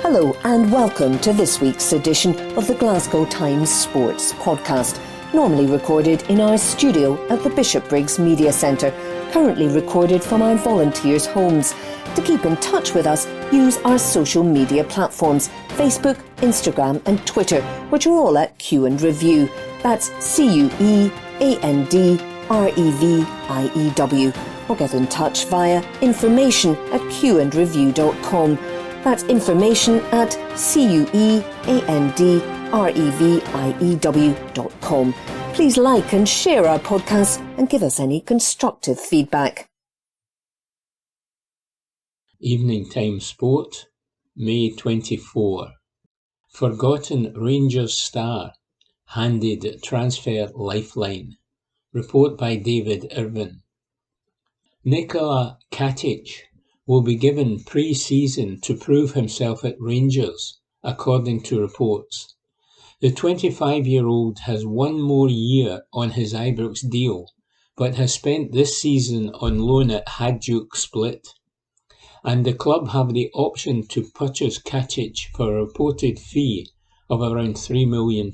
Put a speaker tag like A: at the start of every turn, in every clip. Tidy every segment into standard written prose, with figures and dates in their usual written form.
A: Hello and welcome to this week's edition of the Glasgow Times Sports podcast, normally recorded in our studio at the Bishopbriggs Media Centre, currently recorded from our volunteers' homes. To keep in touch with us, use our social media platforms, Facebook, Instagram and Twitter, which are all at Q and Review. That's CUEANDREVIEW. Or get in touch via information@qandreview.com. That's information@CUEANDREVIEW.com. Please like and share our podcasts and give us any constructive feedback.
B: Evening Times Sport, May 24. Forgotten Rangers star handed transfer lifeline. Report by David Irvin. Nikola Katic will be given pre-season to prove himself at Rangers, according to reports. The 25-year-old has one more year on his Ibrox deal, but has spent this season on loan at Hajduk Split. And the club have the option to purchase Katic for a reported fee of around £3 million.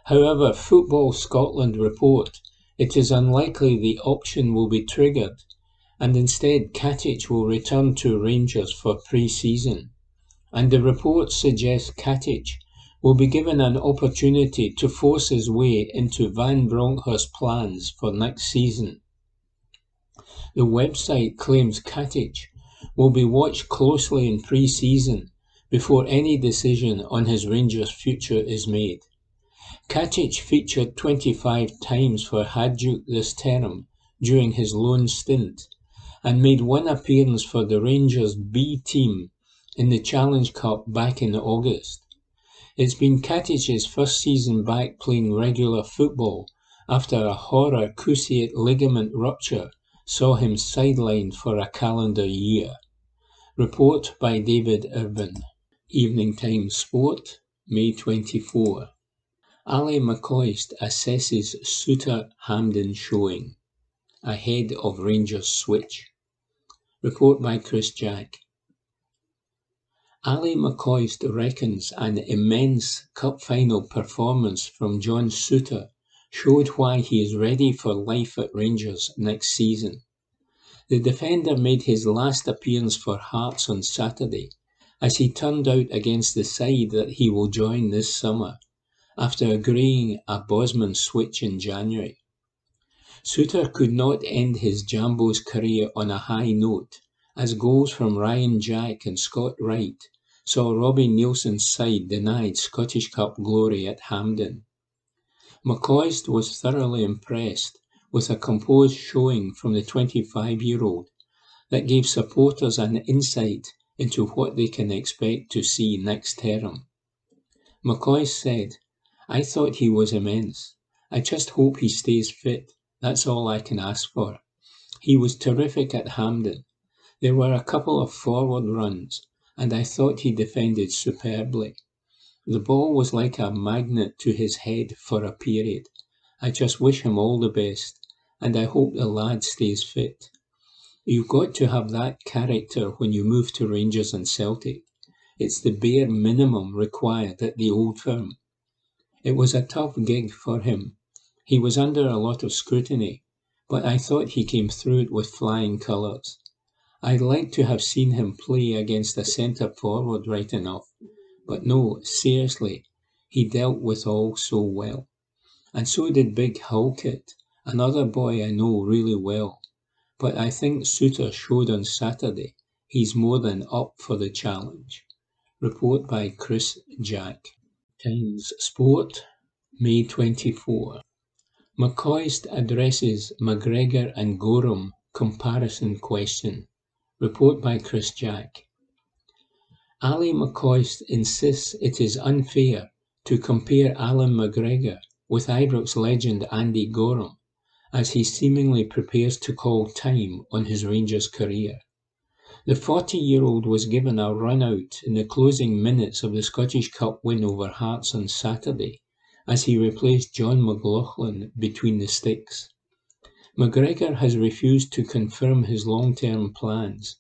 B: However, Football Scotland report it is unlikely the option will be triggered, and instead Katic will return to Rangers for pre-season. And the report suggests Katic will be given an opportunity to force his way into Van Bronckhorst's plans for next season. The website claims Katic will be watched closely in pre-season before any decision on his Rangers future is made. Katic featured 25 times for Hajduk this term during his loan stint and made one appearance for the Rangers B team in the Challenge Cup back in August. It's been Katic's first season back playing regular football after a horror cruciate ligament rupture saw him sidelined for a calendar year. Report by David Irvin. Evening Times Sport, May 24. Ali McCoist assesses Suter Hampden showing, ahead of Rangers switch. Report by Chris Jack. Ali McCoist reckons an immense cup final performance from John Suter showed why he is ready for life at Rangers next season. The defender made his last appearance for Hearts on Saturday as he turned out against the side that he will join this summer, after agreeing a Bosman switch in January. Suter could not end his Jambo's career on a high note, as goals from Ryan Jack and Scott Wright saw Robbie Nielsen's side denied Scottish Cup glory at Hampden. McCoist was thoroughly impressed with a composed showing from the 25-year-old that gave supporters an insight into what they can expect to see next term. McCoist said, "I thought he was immense. I just hope he stays fit. That's all I can ask for. He was terrific at Hampden. There were a couple of forward runs, and I thought he defended superbly. The ball was like a magnet to his head for a period. I just wish him all the best, and I hope the lad stays fit. You've got to have that character when you move to Rangers and Celtic. It's the bare minimum required at the Old Firm. It was a tough gig for him. He was under a lot of scrutiny, but I thought he came through it with flying colours. I'd like to have seen him play against a centre-forward right enough, but no, seriously, he dealt with all so well. And so did Big Halkett, another boy I know really well. But I think Suter showed on Saturday he's more than up for the challenge." Report by Chris Jack. Times Sport, May 24. McCoist addresses McGregor and Gorham comparison question. Report by Chris Jack. Ali McCoist insists it is unfair to compare Alan McGregor with Ibrox legend Andy Gorham, as he seemingly prepares to call time on his Rangers career. The 40-year-old was given a run-out in the closing minutes of the Scottish Cup win over Hearts on Saturday, as he replaced John McLaughlin between the sticks. McGregor has refused to confirm his long-term plans,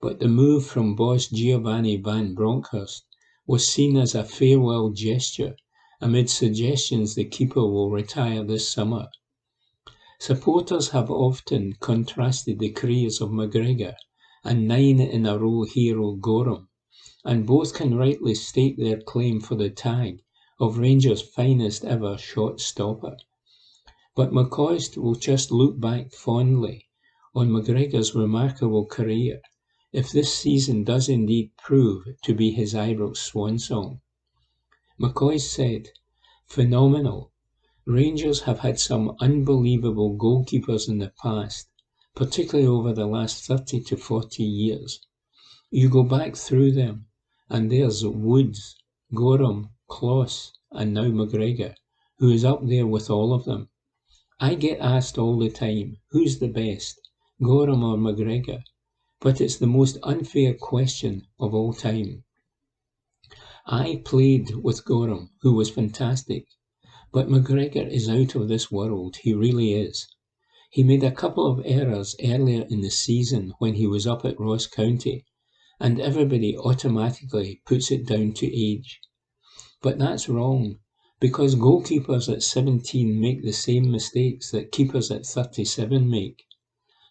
B: but the move from boss Giovanni van Bronckhorst was seen as a farewell gesture amid suggestions the keeper will retire this summer. Supporters have often contrasted the careers of McGregor and nine-in-a-row hero Gorham, and both can rightly stake their claim for the tag of Rangers' finest ever shot stopper. But McCoist will just look back fondly on McGregor's remarkable career if this season does indeed prove to be his Ibrox swan song. McCoist said, "Phenomenal. Rangers have had some unbelievable goalkeepers in the past, particularly over the last 30 to 40 years. You go back through them, and there's Woods, Gorham, Kloss, and now McGregor, who is up there with all of them. I get asked all the time, who's the best, Gorham or McGregor? But it's the most unfair question of all time. I played with Gorham, who was fantastic, but McGregor is out of this world, he really is. He made a couple of errors earlier in the season when he was up at Ross County, and everybody automatically puts it down to age. But that's wrong, because goalkeepers at 17 make the same mistakes that keepers at 37 make.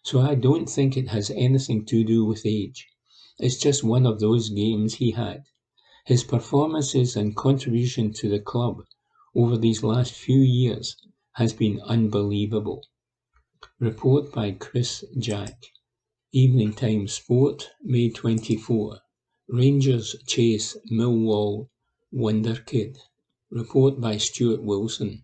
B: So I don't think it has anything to do with age. It's just one of those games he had. His performances and contribution to the club over these last few years has been unbelievable." Report by Chris Jack. Evening Times Sport, May 24. Rangers chase Millwall wonder kid. Report by Stuart Wilson.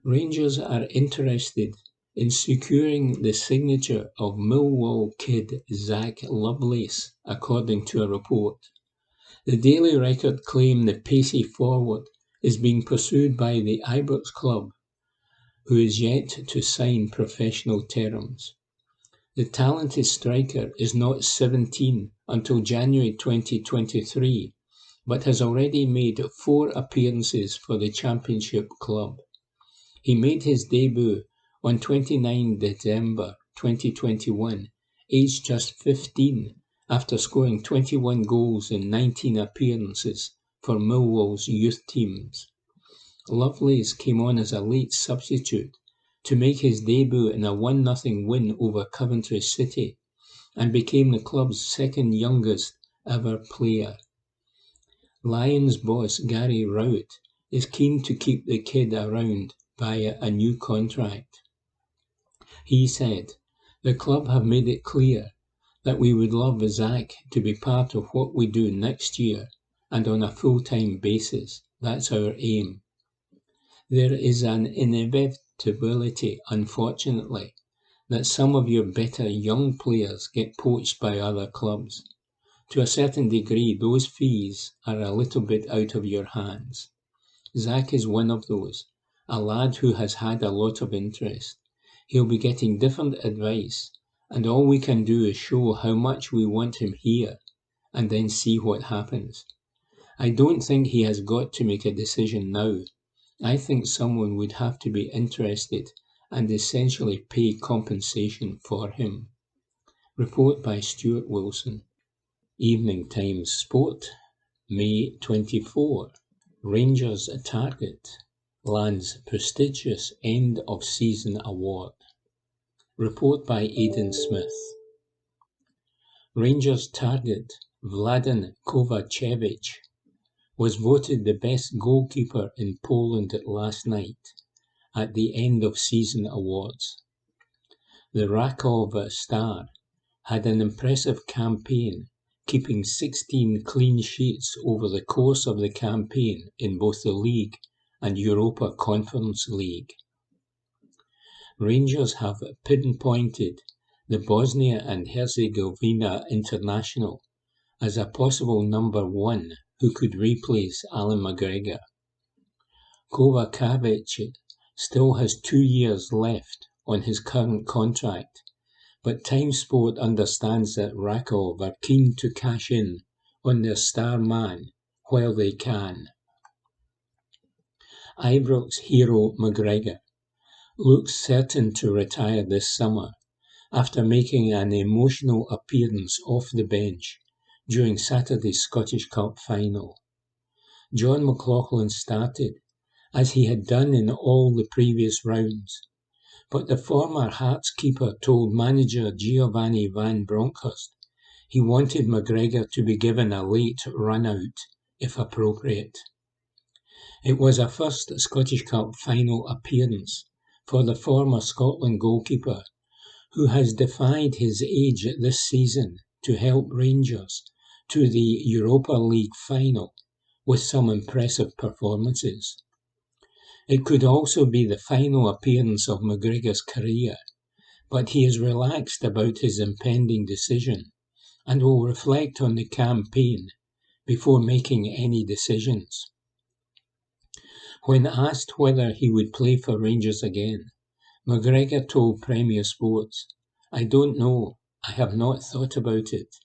B: Rangers are interested in securing the signature of Millwall kid Zach Lovelace, according to a report. The Daily Record claim the pacey forward is being pursued by the Ibrox club, who is yet to sign professional terms. The talented striker is not 17 until January 2023, but has already made 4 appearances for the Championship club. He made his debut on 29 December 2021, aged just 15, after scoring 21 goals in 19 appearances for Millwall's youth teams. Lovelace came on as a late substitute to make his debut in a 1-0 win over Coventry City and became the club's second youngest ever player. Lions boss Gary Rowett is keen to keep the kid around via a new contract. He said, "The club have made it clear that we would love Zach to be part of what we do next year and on a full-time basis. That's our aim. There is an inevitability, unfortunately, that some of your better young players get poached by other clubs. To a certain degree, those fees are a little bit out of your hands. Zach is one of those, a lad who has had a lot of interest. He'll be getting different advice, and all we can do is show how much we want him here, and then see what happens. I don't think he has got to make a decision now. I think someone would have to be interested and essentially pay compensation for him." Report by Stuart Wilson. Evening Times Sport, May 24. Rangers target lands prestigious end-of-season award. Report by Aidan Smith. Rangers target Vladan Kovacevic was voted the best goalkeeper in Poland last night at the end-of-season awards. The Rakov star had an impressive campaign, keeping 16 clean sheets over the course of the campaign in both the League and Europa Conference League. Rangers have pinpointed the Bosnia and Herzegovina international as a possible number 1 who could replace Alan McGregor. Kovacevic still has 2 years left on his current contract, but TimeSport understands that Rakov are keen to cash in on their star man while they can. Ibrox hero McGregor looks certain to retire this summer, after making an emotional appearance off the bench during Saturday's Scottish Cup final. John McLaughlin started, as he had done in all the previous rounds, but the former Hearts keeper told manager Giovanni Van Bronckhorst he wanted McGregor to be given a late run-out, if appropriate. It was a first Scottish Cup final appearance for the former Scotland goalkeeper, who has defied his age this season to help Rangers to the Europa League final with some impressive performances. It could also be the final appearance of McGregor's career, but he is relaxed about his impending decision and will reflect on the campaign before making any decisions. When asked whether he would play for Rangers again, McGregor told Premier Sports, "I don't know, I have not thought about it.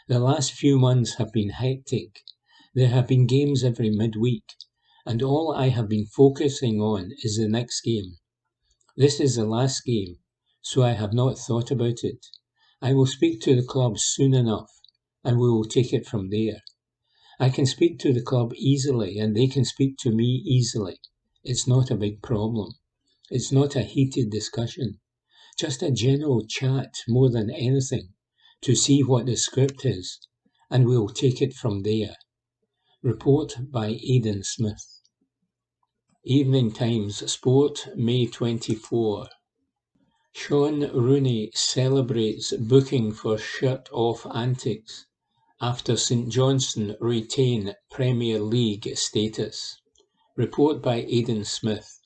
B: The last few months have been hectic. There have been games every midweek, and all I have been focusing on is the next game. This is the last game, so I have not thought about it. I will speak to the club soon enough, and we will take it from there. I can speak to the club easily, and they can speak to me easily. It's not a big problem. It's not a heated discussion. Just a general chat more than anything, to see what the script is, and we'll take it from there." Report by Aidan Smith. Evening Times Sport, May 24. Sean Rooney celebrates booking for shirt-off antics after St Johnstone retain Premier League status. Report by Aidan Smith.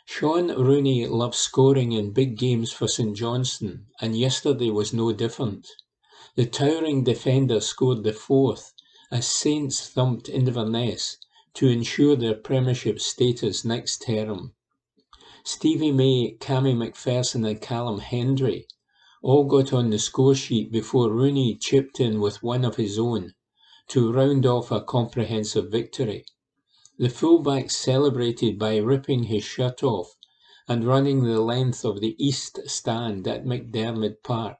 B: Sean Rooney loves scoring in big games for St Johnstone, and yesterday was no different. The towering defender scored the fourth as Saints thumped Inverness to ensure their Premiership status next term. Stevie May, Cammy McPherson and Callum Hendry all got on the score sheet before Rooney chipped in with one of his own to round off a comprehensive victory. The fullback celebrated by ripping his shirt off and running the length of the East Stand at McDermott Park.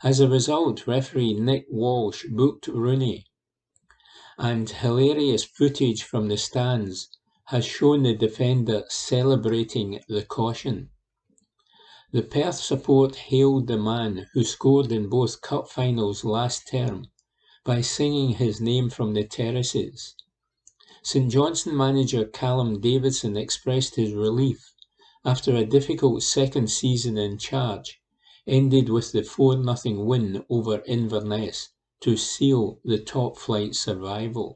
B: As a result, referee Nick Walsh booked Rooney, and hilarious footage from the stands has shown the defender celebrating the caution. The Perth support hailed the man who scored in both cup finals last term by singing his name from the terraces. St Johnstone manager Callum Davidson expressed his relief after a difficult second season in charge ended with the 4-0 win over Inverness to seal the top-flight survival.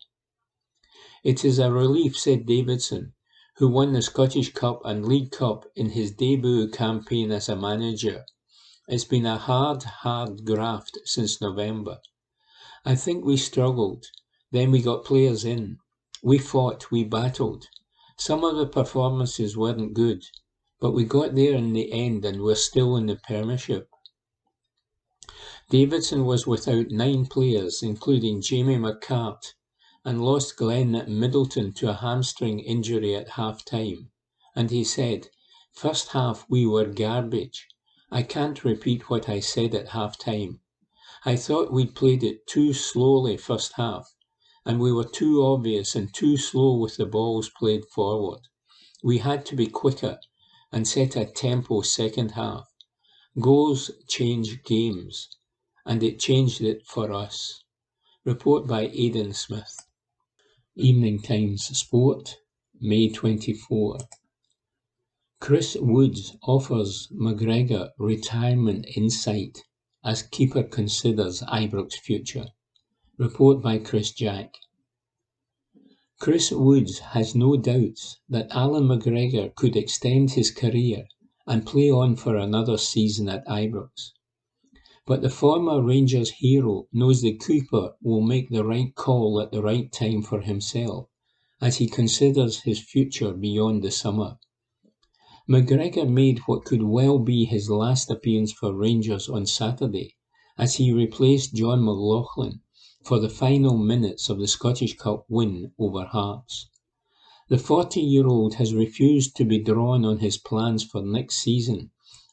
B: "It is a relief," said Davidson, who won the Scottish Cup and League Cup in his debut campaign as a manager. "It's been a hard graft since November. I think we struggled, then we got players in. We fought, we battled. Some of the performances weren't good, but we got there in the end and we're still in the Premiership." Davidson was without 9 players, including Jamie McCart, and lost Glenn Middleton to a hamstring injury at half-time. And he said, "First half we were garbage. I can't repeat what I said at half-time. I thought we'd played it too slowly first half, and we were too obvious and too slow with the balls played forward. We had to be quicker and set a tempo second half. Goals change games, and it changed it for us." Report by Aidan Smith. Evening Times Sport, May 24. Chris Woods offers McGregor retirement insight as keeper considers Ibrox future. Report by Chris Jack. Chris Woods has no doubts that Alan McGregor could extend his career and play on for another season at Ibrox. But the former Rangers hero knows the keeper will make the right call at the right time for himself as he considers his future beyond the summer. McGregor made what could well be his last appearance for Rangers on Saturday as he replaced John McLaughlin for the final minutes of the Scottish Cup win over Hearts. The 40-year-old has refused to be drawn on his plans for next season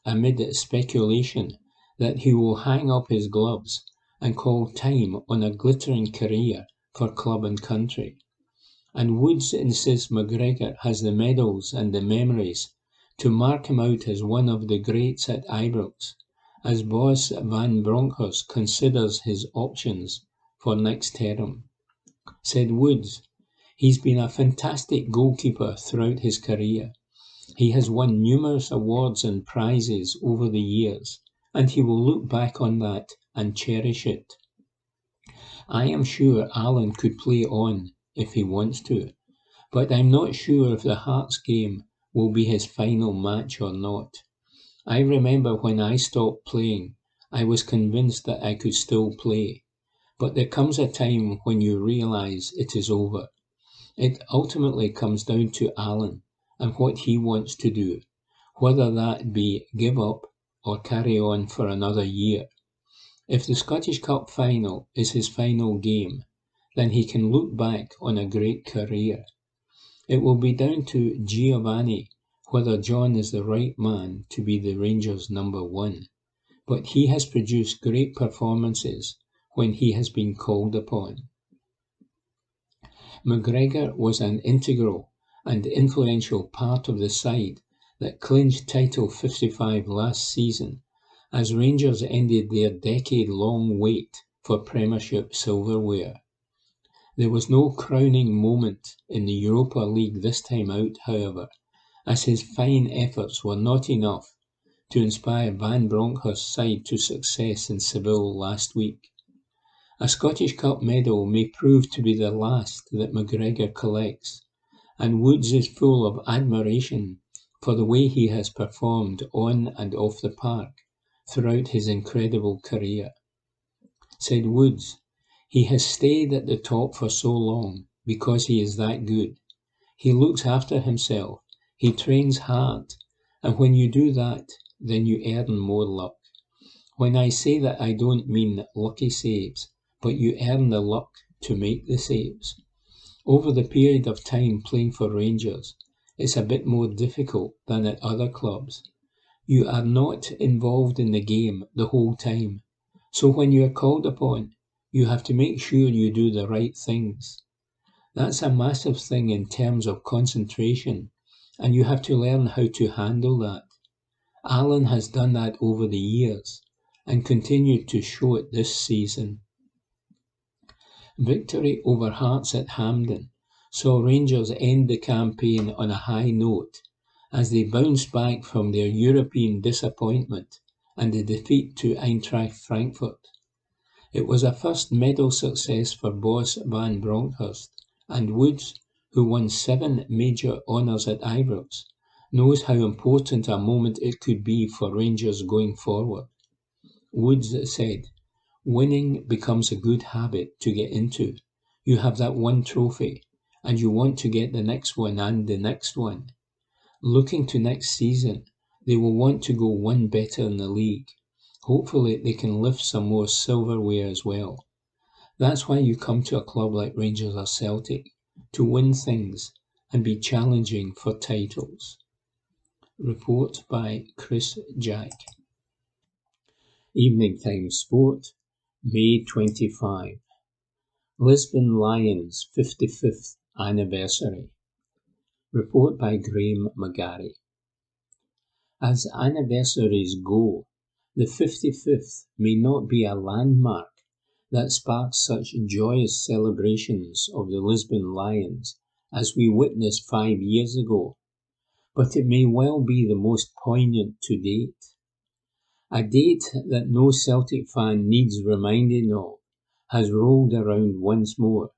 B: amid speculation that he will hang up his gloves and call time on a glittering career for club and country. And Woods insists McGregor has the medals and the memories to mark him out as one of the greats at Ibrox, as boss Van Bronckhorst considers his options for next term. Said Woods, he's been a fantastic goalkeeper throughout his career. He has won numerous awards and prizes over the years, and he will look back on that and cherish it. I am sure Alan could play on if he wants to, but I'm not sure if the Hearts game will be his final match or not. I remember when I stopped playing, I was convinced that I could still play, but there comes a time when you realise it is over. It ultimately comes down to Alan and what he wants to do, whether that be give up or carry on for another year. If the Scottish Cup final is his final game, then he can look back on a great career. It will be down to Giovanni whether John is the right man to be the Rangers' number one, but he has produced great performances when he has been called upon. McGregor was an integral and influential part of the side that clinched Title 55 last season as Rangers ended their decade-long wait for Premiership silverware. There was no crowning moment in the Europa League this time out, however, as his fine efforts were not enough to inspire Van Bronckhorst's side to success in Seville last week. A Scottish Cup medal may prove to be the last that McGregor collects, and Woods is full of admiration for the way he has performed on and off the park throughout his incredible career. Said Woods, he has stayed at the top for so long because he is that good. He looks after himself, he trains hard, and when you do that, then you earn more luck. When I say that, I don't mean lucky saves, but you earn the luck to make the saves. Over the period of time playing for Rangers, it's a bit more difficult than at other clubs. You are not involved in the game the whole time, so when you are called upon, you have to make sure you do the right things. That's a massive thing in terms of concentration, and you have to learn how to handle that. Alan has done that over the years, and continued to show it this season. Victory over Hearts at Hampden saw Rangers end the campaign on a high note as they bounced back from their European disappointment and the defeat to Eintracht Frankfurt. It was a first medal success for boss Van Bronckhorst, and Woods, who won 7 major honours at Ibrox, knows how important a moment it could be for Rangers going forward. Woods said, winning becomes a good habit to get into. You have that one trophy, and you want to get the next one and the next one. Looking to next season, they will want to go one better in the league. Hopefully they can lift some more silverware as well. That's why you come to a club like Rangers or Celtic, to win things and be challenging for titles. Report by Chris Jack. Evening Times Sport, May 25. Lisbon Lions 55th anniversary. Report by Graham McGarry. As anniversaries go, the 55th may not be a landmark that sparks such joyous celebrations of the Lisbon Lions as we witnessed 5 years ago, but it may well be the most poignant to date. A date that no Celtic fan needs reminding of has rolled around once more,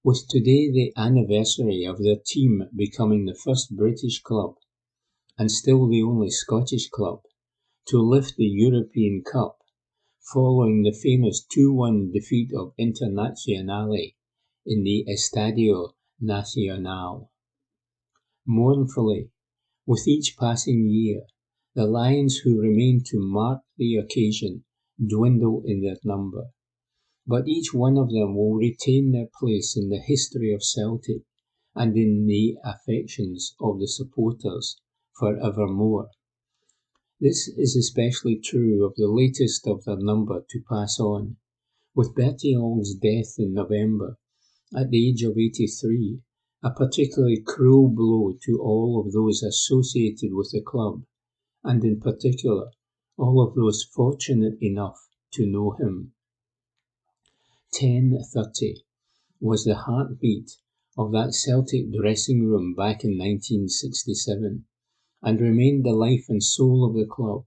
B: with today the anniversary of their team becoming the first British club, and still the only Scottish club, to lift the European Cup, following the famous 2-1 defeat of Internazionale in the Estadio Nacional. Mournfully, with each passing year, the Lions who remain to mark the occasion dwindle in their number, but each one of them will retain their place in the history of Celtic and in the affections of the supporters forevermore. This is especially true of the latest of their number to pass on, with Bertie Ault's death in November at the age of 83, a particularly cruel blow to all of those associated with the club, and in particular, all of those fortunate enough to know him. 10:30 was the heartbeat of that Celtic dressing room back in 1967, and remained the life and soul of the club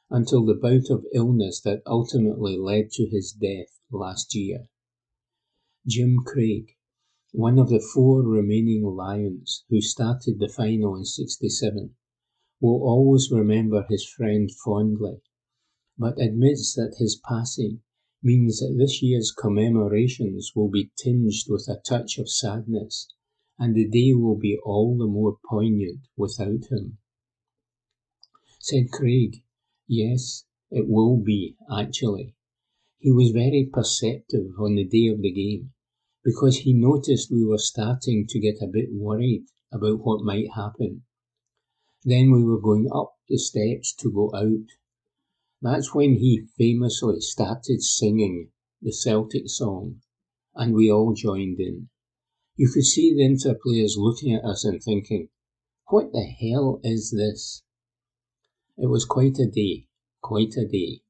B: until the bout of illness that ultimately led to his death last year. Jim Craig, one of the 4 remaining Lions who started the final in '67, will always remember his friend fondly, but admits that his passing means that this year's commemorations will be tinged with a touch of sadness, and the day will be all the more poignant without him. Said Craig, "Yes, it will be, actually." He was very perceptive on the day of the game, because he noticed we were starting to get a bit worried about what might happen. Then we were going up the steps to go out. That's when he famously started singing the Celtic song, and we all joined in. You could see the Inter players looking at us and thinking, "What the hell is this?" It was quite a day, quite a day.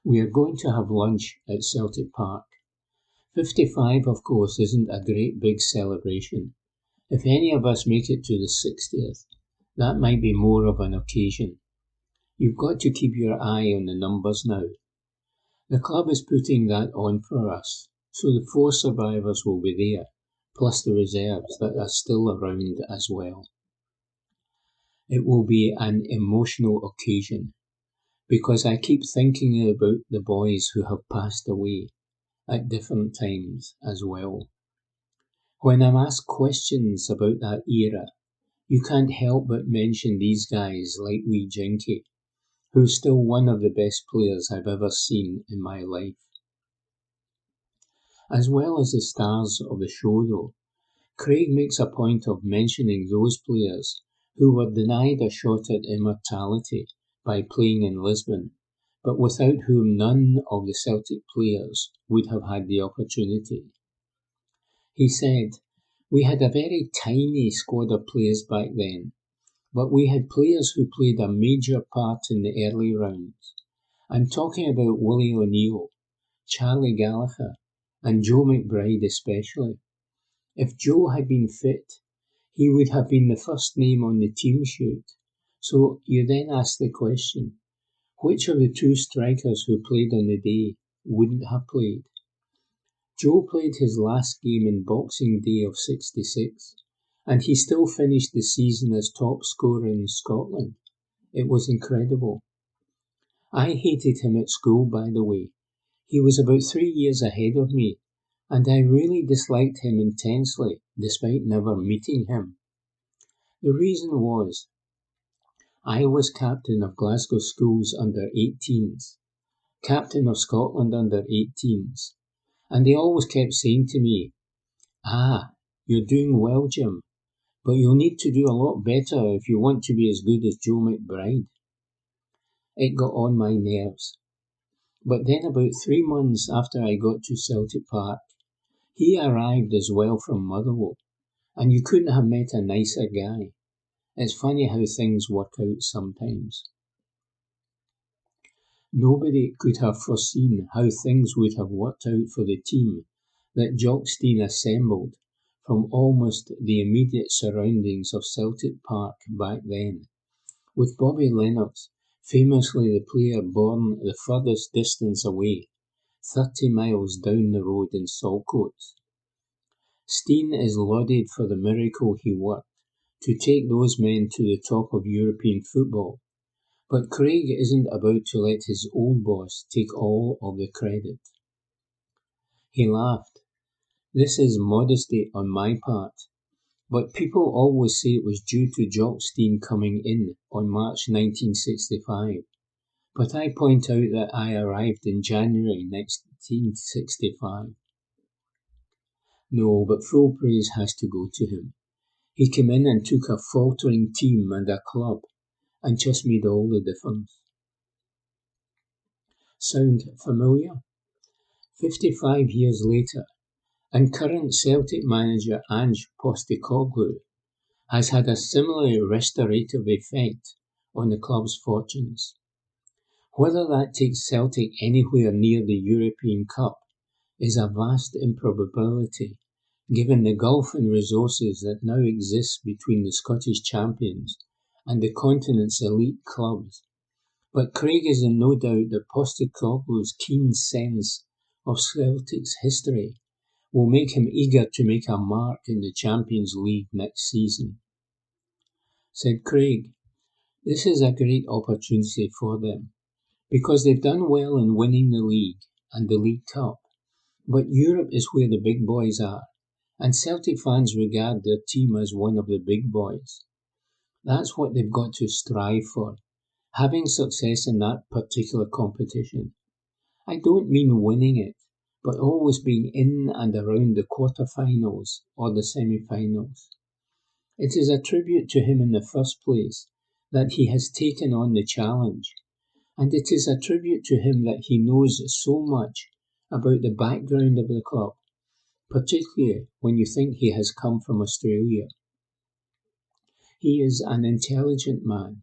B: We are going to have lunch at Celtic Park. 55, of course, isn't a great big celebration. If any of us make it to the 60th, that might be more of an occasion. You've got to keep your eye on the numbers now. The club is putting that on for us, so the 4 survivors will be there, plus the reserves that are still around as well. It will be an emotional occasion, because I keep thinking about the boys who have passed away at different times as well. When I'm asked questions about that era, you can't help but mention these guys like wee Jinky, who's still one of the best players I've ever seen in my life. As well as the stars of the show though, Craig makes a point of mentioning those players who were denied a shot at immortality by playing in Lisbon, but without whom none of the Celtic players would have had the opportunity. He said, "We had a very tiny squad of players back then, but we had players who played a major part in the early rounds. I'm talking about Willie O'Neill, Charlie Gallagher, and Joe McBride especially. If Joe had been fit, he would have been the first name on the team sheet. So you then ask the question, which of the 2 strikers who played on the day wouldn't have played? Joe played his last game in Boxing Day of '66, and he still finished the season as top scorer in Scotland. It was incredible. I hated him at school, by the way. He was about 3 years ahead of me, and I really disliked him intensely, despite never meeting him. The reason was, I was captain of Glasgow School's under-18s, captain of Scotland under-18s, and they always kept saying to me, "You're doing well, Jim, but you'll need to do a lot better if you want to be as good as Joe McBride." It got on my nerves. But then about 3 months after I got to Celtic Park, he arrived as well from Motherwell, and you couldn't have met a nicer guy. It's funny how things work out sometimes. Nobody could have foreseen how things would have worked out for the team that Jock Stein assembled from almost the immediate surroundings of Celtic Park back then, with Bobby Lennox, famously the player born the furthest distance away, 30 miles down the road in Saltcoats. Stein is lauded for the miracle he worked to take those men to the top of European football, but Craig isn't about to let his old boss take all of the credit. He laughed. "This is modesty on my part, but people always say it was due to Jock Stein coming in on March 1965. But I point out that I arrived in January 1965. No, but full praise has to go to him. He came in and took a faltering team and a club and just made all the difference. Sound familiar? 55 years later, and current Celtic manager Ange Postecoglou has had a similarly restorative effect on the club's fortunes. Whether that takes Celtic anywhere near the European Cup is a vast improbability, given the gulf in resources that now exists between the Scottish champions and the continent's elite clubs. But Craig is in no doubt that Postecoglou's keen sense of Celtic's history will make him eager to make a mark in the Champions League next season. Said Craig, "This is a great opportunity for them, because they've done well in winning the league and the League Cup. But Europe is where the big boys are, and Celtic fans regard their team as one of the big boys. That's what they've got to strive for, having success in that particular competition. I don't mean winning it, but always being in and around the quarter-finals or the semi-finals. It is a tribute to him in the first place that he has taken on the challenge, and it is a tribute to him that he knows so much about the background of the club, particularly when you think he has come from Australia. He is an intelligent man,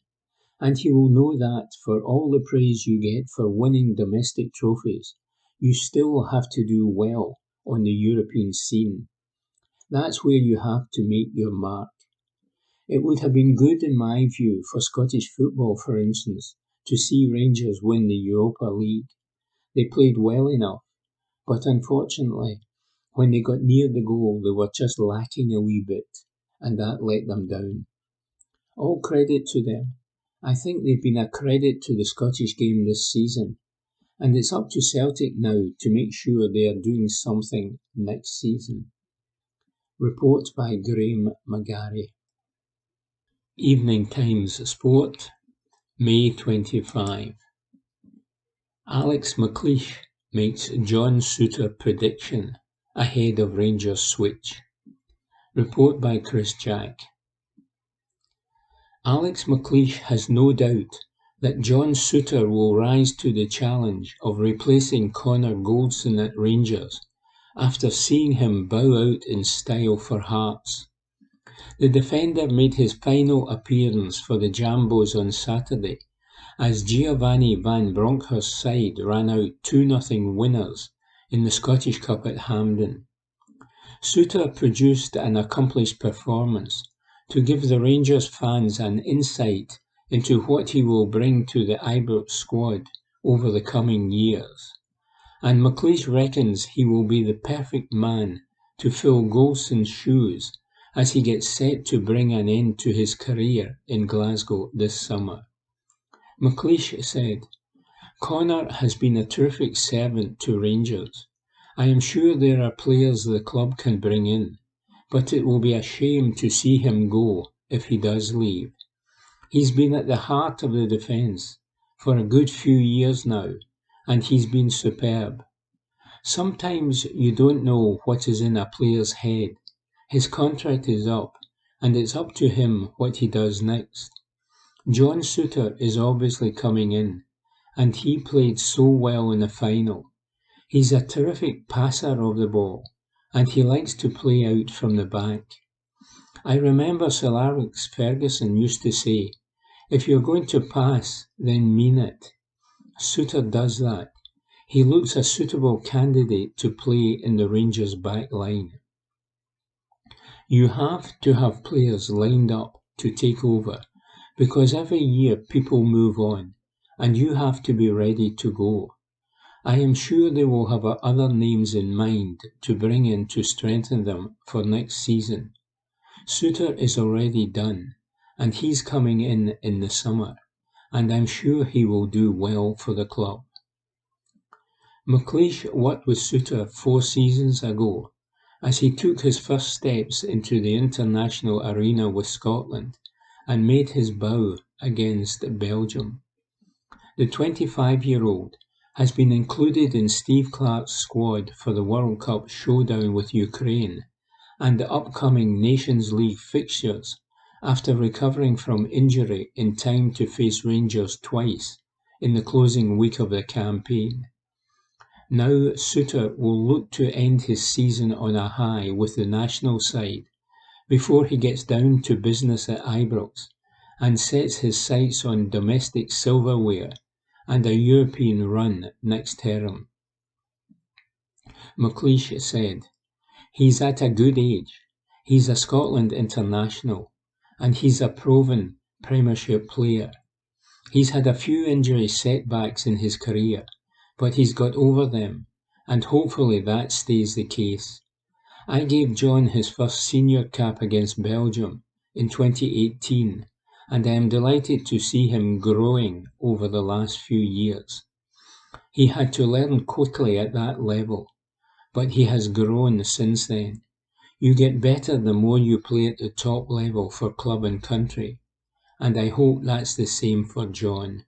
B: and he will know that for all the praise you get for winning domestic trophies, you still have to do well on the European scene. That's where you have to make your mark. It would have been good, in my view, for Scottish football, for instance, to see Rangers win the Europa League. They played well enough, but unfortunately, when they got near the goal, they were just lacking a wee bit, and that let them down. All credit to them. I think they've been a credit to the Scottish game this season, and it's up to Celtic now to make sure they are doing something next season." Report by Graham McGarry. Evening Times Sport, May 25. Alex McLeish makes John Souttar prediction ahead of Rangers switch. Report by Chris Jack. Alex McLeish has no doubt that John Souttar will rise to the challenge of replacing Connor Goldson at Rangers after seeing him bow out in style for Hearts. The defender made his final appearance for the Jambos on Saturday as Giovanni van Bronckhorst's side ran out 2-0 winners in the Scottish Cup at Hampden. Souttar produced an accomplished performance to give the Rangers fans an insight into what he will bring to the Ibrox squad over the coming years, and McLeish reckons he will be the perfect man to fill Golson's shoes as he gets set to bring an end to his career in Glasgow this summer. McLeish said, "Connor has been a terrific servant to Rangers. I am sure there are players the club can bring in, but it will be a shame to see him go if he does leave. He's been at the heart of the defence for a good few years now, and he's been superb. Sometimes you don't know what is in a player's head. His contract is up, and it's up to him what he does next. John Souttar is obviously coming in, and he played so well in the final. He's a terrific passer of the ball, and he likes to play out from the back. I remember Sir Alex Ferguson used to say, 'If you're going to pass, then mean it.' Souttar does that. He looks a suitable candidate to play in the Rangers' back line. You have to have players lined up to take over, because every year people move on, and you have to be ready to go. I am sure they will have other names in mind to bring in to strengthen them for next season. Souttar is already done, and he's coming in the summer, and I'm sure he will do well for the club." McLeish worked with Souttar 4 seasons ago as he took his first steps into the international arena with Scotland and made his bow against Belgium. The 25-year-old has been included in Steve Clarke's squad for the World Cup showdown with Ukraine and the upcoming Nations League fixtures after recovering from injury in time to face Rangers twice in the closing week of the campaign. Now Souttar will look to end his season on a high with the national side before he gets down to business at Ibrox and sets his sights on domestic silverware and a European run next term. McLeish said, "He's at a good age. He's a Scotland international, and he's a proven Premiership player. He's had a few injury setbacks in his career, but he's got over them, and hopefully that stays the case. I gave John his first senior cap against Belgium in 2018, and I am delighted to see him growing over the last few years. He had to learn quickly at that level, but he has grown since then. You get better the more you play at the top level for club and country, and I hope that's the same for John."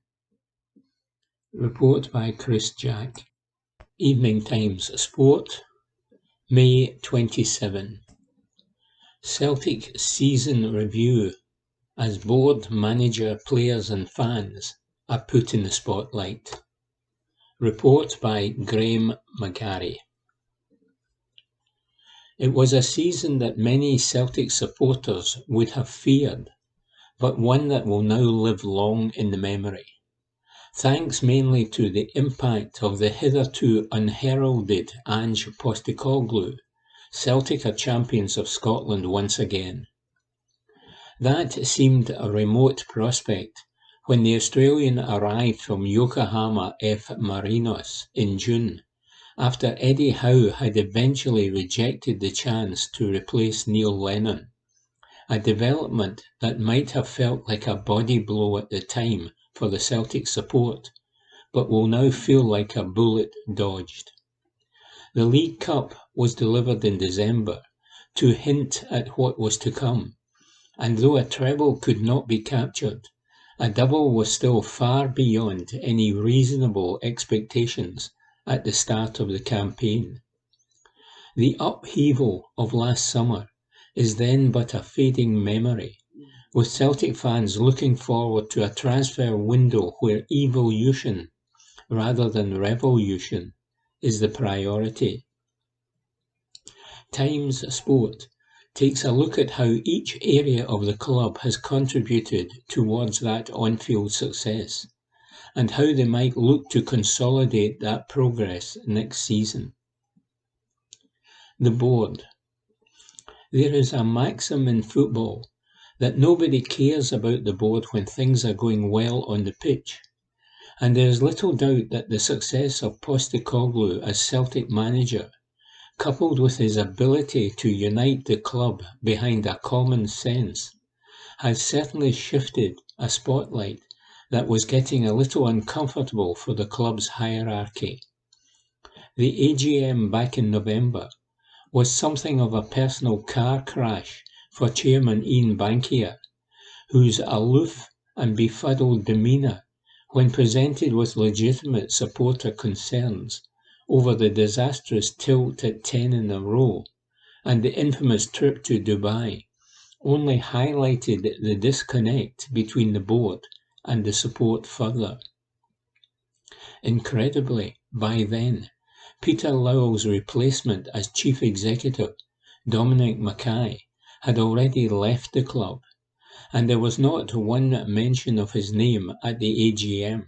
B: Report by Chris Jack. Evening Times Sport, May 27. Celtic season review as board, manager, players and fans are put in the spotlight. Report by Graham McGarry. It was a season that many Celtic supporters would have feared, but one that will now live long in the memory. Thanks mainly to the impact of the hitherto unheralded Ange Postecoglou, Celtic are champions of Scotland once again. That seemed a remote prospect when the Australian arrived from Yokohama F. Marinos in June, after Eddie Howe had eventually rejected the chance to replace Neil Lennon, a development that might have felt like a body blow at the time for the Celtic support, but will now feel like a bullet dodged. The League Cup was delivered in December to hint at what was to come, and though a treble could not be captured, a double was still far beyond any reasonable expectations at the start of the campaign. The upheaval of last summer is then but a fading memory, with Celtic fans looking forward to a transfer window where evolution, rather than revolution, is the priority. Times Sport takes a look at how each area of the club has contributed towards that on-field success, and how they might look to consolidate that progress next season. The board. There is a maxim in football that nobody cares about the board when things are going well on the pitch, and there is little doubt that the success of Postecoglou as Celtic manager, coupled with his ability to unite the club behind a common sense, has certainly shifted a spotlight that was getting a little uncomfortable for the club's hierarchy. The AGM back in November was something of a personal car crash for Chairman Ian Bankier, whose aloof and befuddled demeanour when presented with legitimate supporter concerns over the disastrous tilt at 10 in a row and the infamous trip to Dubai only highlighted the disconnect between the board and the support further. Incredibly, by then, Peter Lowell's replacement as chief executive, Dominic Mackay, had already left the club, and there was not one mention of his name at the AGM.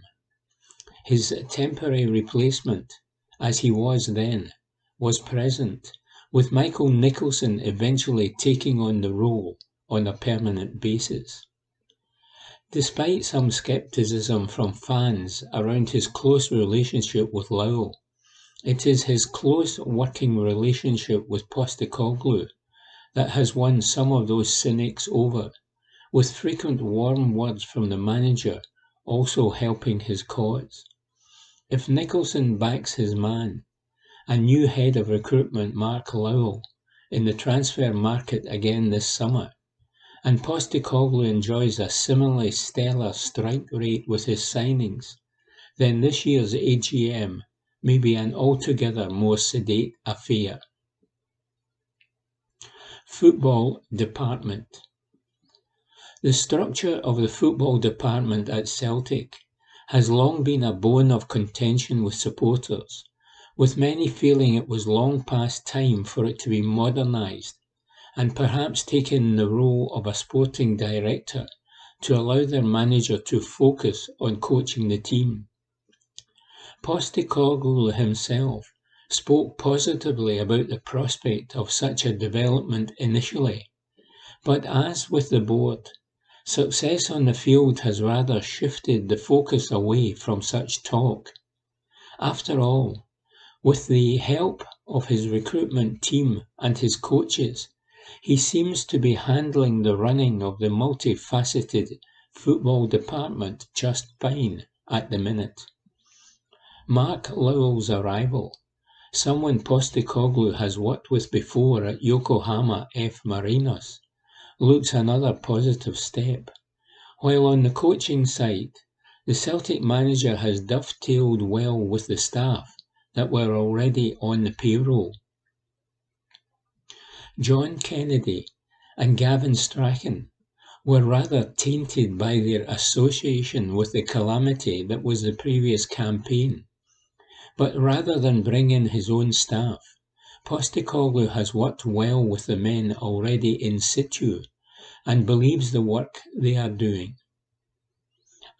B: His temporary replacement, as he was then, was present, with Michael Nicholson eventually taking on the role on a permanent basis. Despite some scepticism from fans around his close relationship with Lowell, it is his close working relationship with Postecoglou that has won some of those cynics over, with frequent warm words from the manager also helping his cause. If Nicholson backs his man, a new head of recruitment Mark Lowell, in the transfer market again this summer, and Postecoglou enjoys a similarly stellar strike rate with his signings, then this year's AGM may be an altogether more sedate affair. Football Department. The structure of the football department at Celtic has long been a bone of contention with supporters, with many feeling it was long past time for it to be modernised and perhaps taking the role of a sporting director to allow their manager to focus on coaching the team. Postecoglou himself spoke positively about the prospect of such a development initially, but as with the board, success on the field has rather shifted the focus away from such talk. After all, with the help of his recruitment team and his coaches, he seems to be handling the running of the multifaceted football department just fine at the minute. Mark Lowell's arrival, someone Postecoglou has worked with before at Yokohama F. Marinos, looks another positive step, while on the coaching side, the Celtic manager has dovetailed well with the staff that were already on the payroll. John Kennedy and Gavin Strachan were rather tainted by their association with the calamity that was the previous campaign, but rather than bring in his own staff, Postecoglou has worked well with the men already in situ and believes the work they are doing,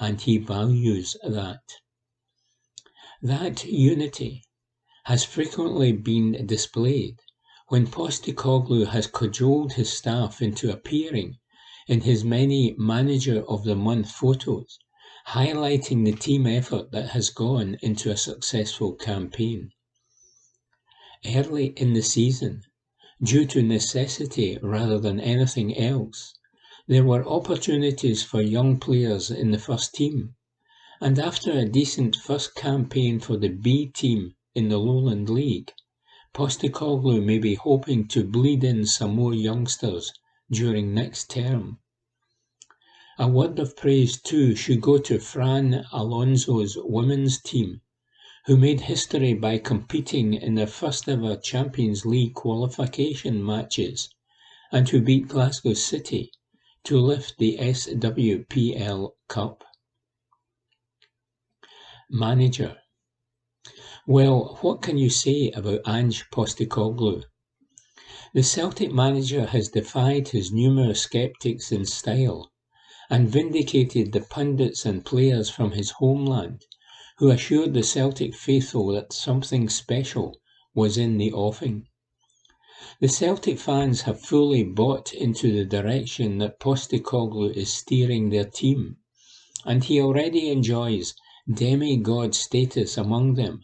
B: and he values that. That unity has frequently been displayed when Postecoglou has cajoled his staff into appearing in his many Manager of the Month photos, highlighting the team effort that has gone into a successful campaign. Early in the season, due to necessity rather than anything else, there were opportunities for young players in the first team, and after a decent first campaign for the B team in the Lowland League, Postecoglou may be hoping to bleed in some more youngsters during next term. A word of praise too should go to Fran Alonso's women's team, who made history by competing in their first ever Champions League qualification matches and who beat Glasgow City to lift the SWPL Cup. Manager. Well, what can you say about Ange Postecoglou? The Celtic manager has defied his numerous sceptics in style and vindicated the pundits and players from his homeland who assured the Celtic faithful that something special was in the offing. The Celtic fans have fully bought into the direction that Postecoglou is steering their team, and he already enjoys demigod status among them,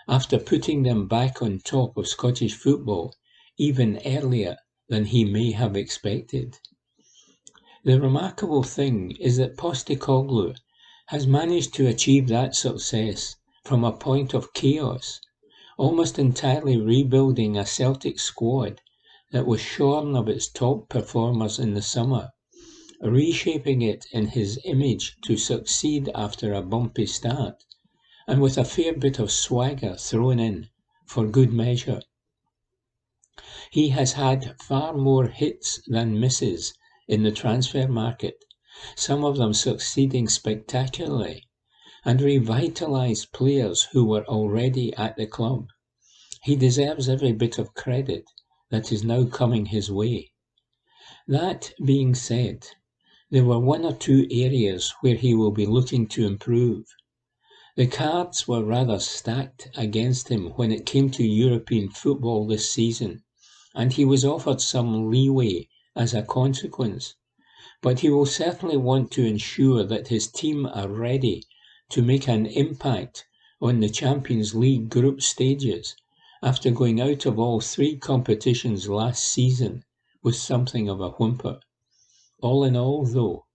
B: after putting them back on top of Scottish football even earlier than he may have expected. The remarkable thing is that Postecoglou has managed to achieve that success from a point of chaos, almost entirely rebuilding a Celtic squad that was shorn of its top performers in the summer, reshaping it in his image to succeed after a bumpy start, and with a fair bit of swagger thrown in for good measure. He has had far more hits than misses in the transfer market, some of them succeeding spectacularly, and revitalised players who were already at the club. He deserves every bit of credit that is now coming his way. That being said, there were one or two areas where he will be looking to improve. The cards were rather stacked against him when it came to European football this season, and he was offered some leeway as a consequence. But he will certainly want to ensure that his team are ready to make an impact on the Champions League group stages after going out of all three competitions last season with something of a whimper. All in all, though,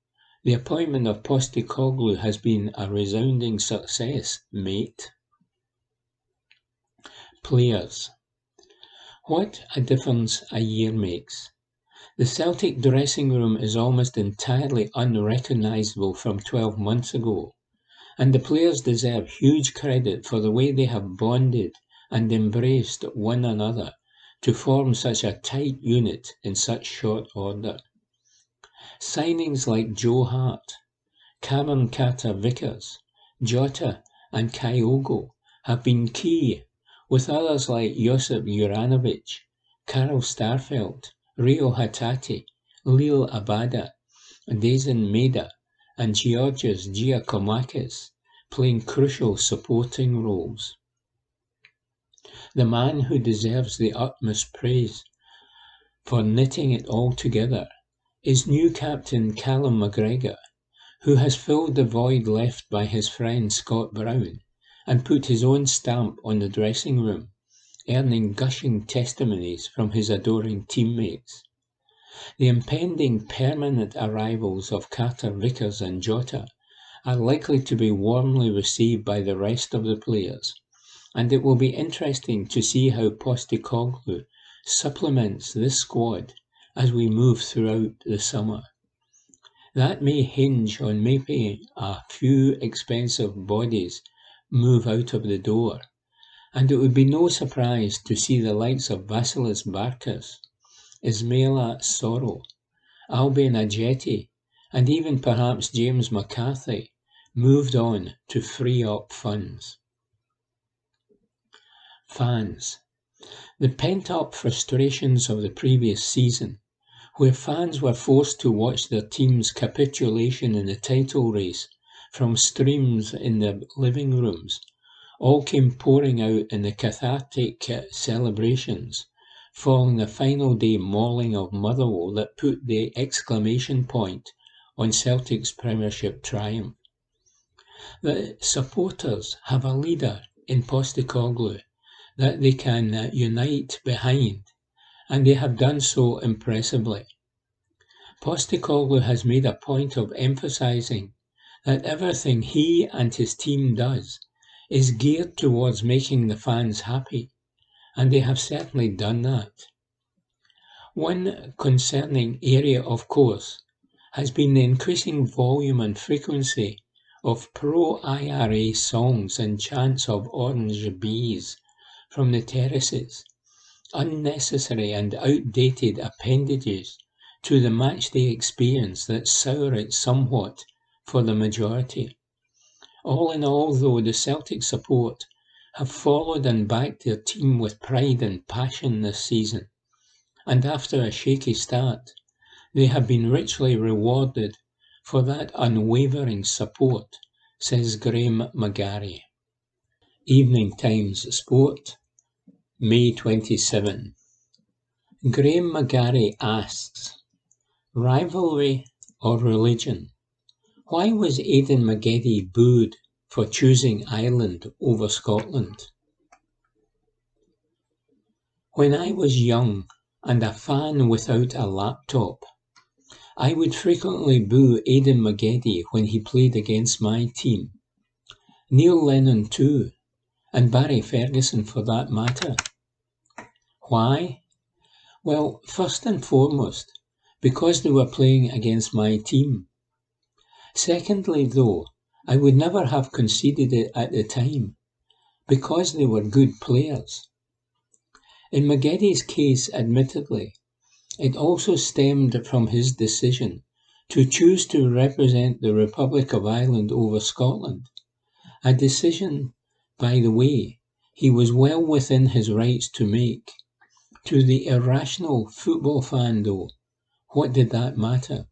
B: the appointment of Postecoglou has been a resounding success, mate. Players. What a difference a year makes. The Celtic dressing room is almost entirely unrecognisable from 12 months ago, and the players deserve huge credit for the way they have bonded and embraced one another to form such a tight unit in such short order. Signings like Joe Hart, Cameron Carter-Vickers, Jota and Kyogo have been key, with others like Josip Juranovic, Karel Starfelt, Rio Hatate, Lil Abada, Dejan Maeda and Georgios Giacomakis playing crucial supporting roles. The man who deserves the utmost praise for knitting it all together is new captain Callum McGregor, who has filled the void left by his friend Scott Brown and put his own stamp on the dressing room, earning gushing testimonies from his adoring teammates. The impending permanent arrivals of Carter-Vickers and Jota are likely to be warmly received by the rest of the players, and it will be interesting to see how Postecoglou supplements this squad as we move throughout the summer. That may hinge on making a few expensive bodies move out of the door, and it would be no surprise to see the likes of Vasilis Barkas, Ismaila Soro, Albion Ajeti, and even perhaps James McCarthy moved on to free up funds. Fans. The pent-up frustrations of the previous season, where fans were forced to watch their team's capitulation in the title race from streams in their living rooms, all came pouring out in the cathartic celebrations following the final day mauling of Motherwell that put the exclamation point on Celtic's Premiership triumph. The supporters have a leader in Postecoglou that they can unite behind, and they have done so impressively. Postecoglou has made a point of emphasising that everything he and his team does is geared towards making the fans happy, and they have certainly done that. One concerning area, of course, has been the increasing volume and frequency of pro-IRA songs and chants of orange bees from the terraces, unnecessary and outdated appendages to the matchday experience that sour it somewhat for the majority. All in all, though, the Celtic support have followed and backed their team with pride and passion this season, and after a shaky start, they have been richly rewarded for that unwavering support, says Graham McGarry. Evening Times Sport, May 27. Graham McGarry asks, rivalry or religion? Why was Aidan McGeady booed for choosing Ireland over Scotland? When I was young and a fan without a laptop, I would frequently boo Aidan McGeady when he played against my team. Neil Lennon too, and Barry Ferguson for that matter. Why? Well, first and foremost, because they were playing against my team. Secondly, though, I would never have conceded it at the time, because they were good players. In McGeady's case, admittedly, it also stemmed from his decision to choose to represent the Republic of Ireland over Scotland, a decision, by the way, he was well within his rights to make. To the irrational football fan, though, what did that matter?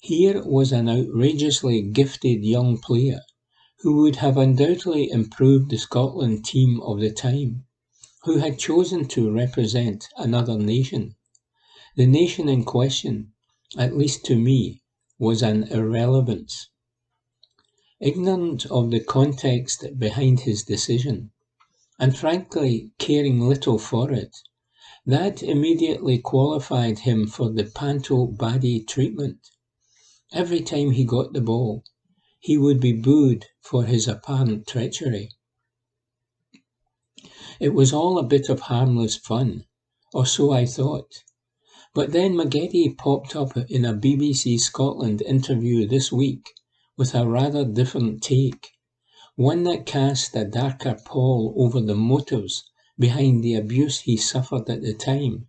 B: Here was an outrageously gifted young player who would have undoubtedly improved the Scotland team of the time, who had chosen to represent another nation. The nation in question, at least to me, was an irrelevance. Ignorant of the context behind his decision, and frankly caring little for it, that immediately qualified him for the panto baddie treatment. Every time he got the ball, he would be booed for his apparent treachery. It was all a bit of harmless fun, or so I thought. But then McGeady popped up in a BBC Scotland interview this week with a rather different take, one that cast a darker pall over the motives behind the abuse he suffered at the time,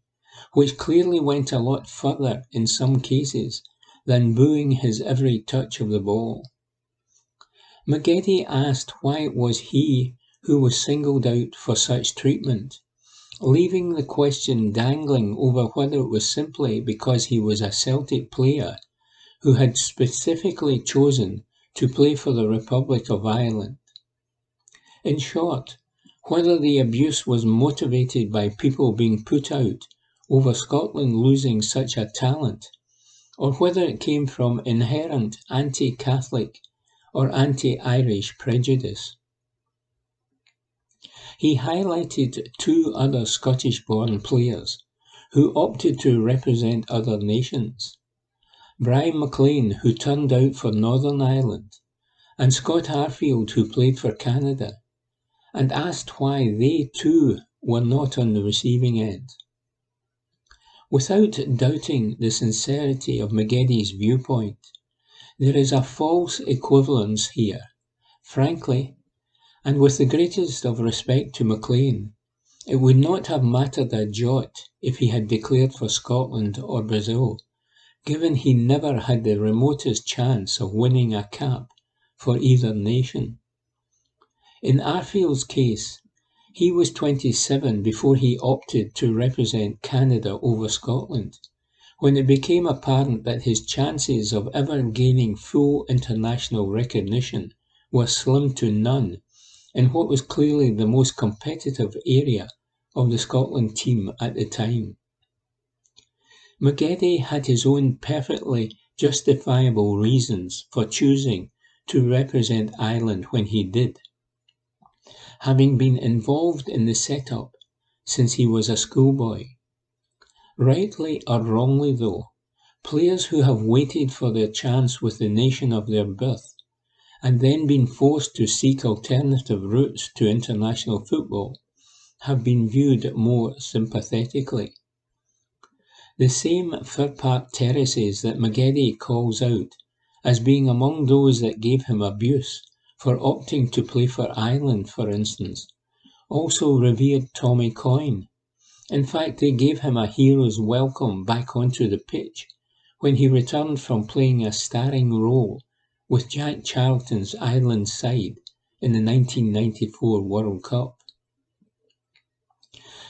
B: which clearly went a lot further in some cases than booing his every touch of the ball. McGeady asked why it was he who was singled out for such treatment, leaving the question dangling over whether it was simply because he was a Celtic player who had specifically chosen to play for the Republic of Ireland. In short, whether the abuse was motivated by people being put out over Scotland losing such a talent, or whether it came from inherent anti-Catholic or anti-Irish prejudice. He highlighted two other Scottish-born players who opted to represent other nations: Brian McLean, who turned out for Northern Ireland, and Scott Arfield, who played for Canada, and asked why they too were not on the receiving end. Without doubting the sincerity of McGeady's viewpoint, there is a false equivalence here. Frankly, and with the greatest of respect to McLean, it would not have mattered a jot if he had declared for Scotland or Brazil, given he never had the remotest chance of winning a cap for either nation. In Arfield's case, he was 27 before he opted to represent Canada over Scotland, when it became apparent that his chances of ever gaining full international recognition were slim to none in what was clearly the most competitive area of the Scotland team at the time. McGeady had his own perfectly justifiable reasons for choosing to represent Ireland when he did, having been involved in the set-up since he was a schoolboy. Rightly or wrongly though, players who have waited for their chance with the nation of their birth and then been forced to seek alternative routes to international football have been viewed more sympathetically. The same Fir Park terraces that McGeady calls out as being among those that gave him abuse for opting to play for Ireland, for instance, also revered Tommy Coyne. In fact, they gave him a hero's welcome back onto the pitch when he returned from playing a starring role with Jack Charlton's Ireland side in the 1994 World Cup.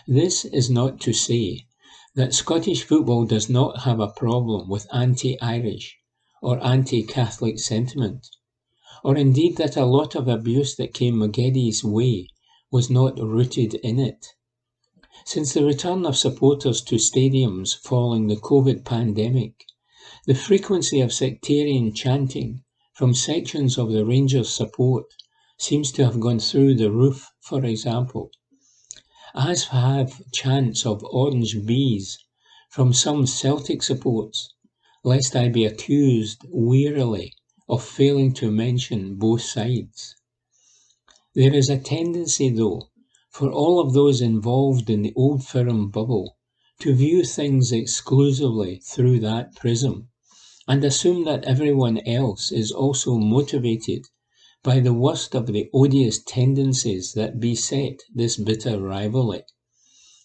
B: This is not to say that Scottish football does not have a problem with anti-Irish or anti-Catholic sentiment, or indeed that a lot of abuse that came McGeady's way was not rooted in it. Since the return of supporters to stadiums following the COVID pandemic, the frequency of sectarian chanting from sections of the Rangers support seems to have gone through the roof, for example, as have chants of orange bees from some Celtic supports, lest I be accused wearily of failing to mention both sides. There is a tendency, though, for all of those involved in the Old Firm bubble to view things exclusively through that prism, and assume that everyone else is also motivated by the worst of the odious tendencies that beset this bitter rivalry.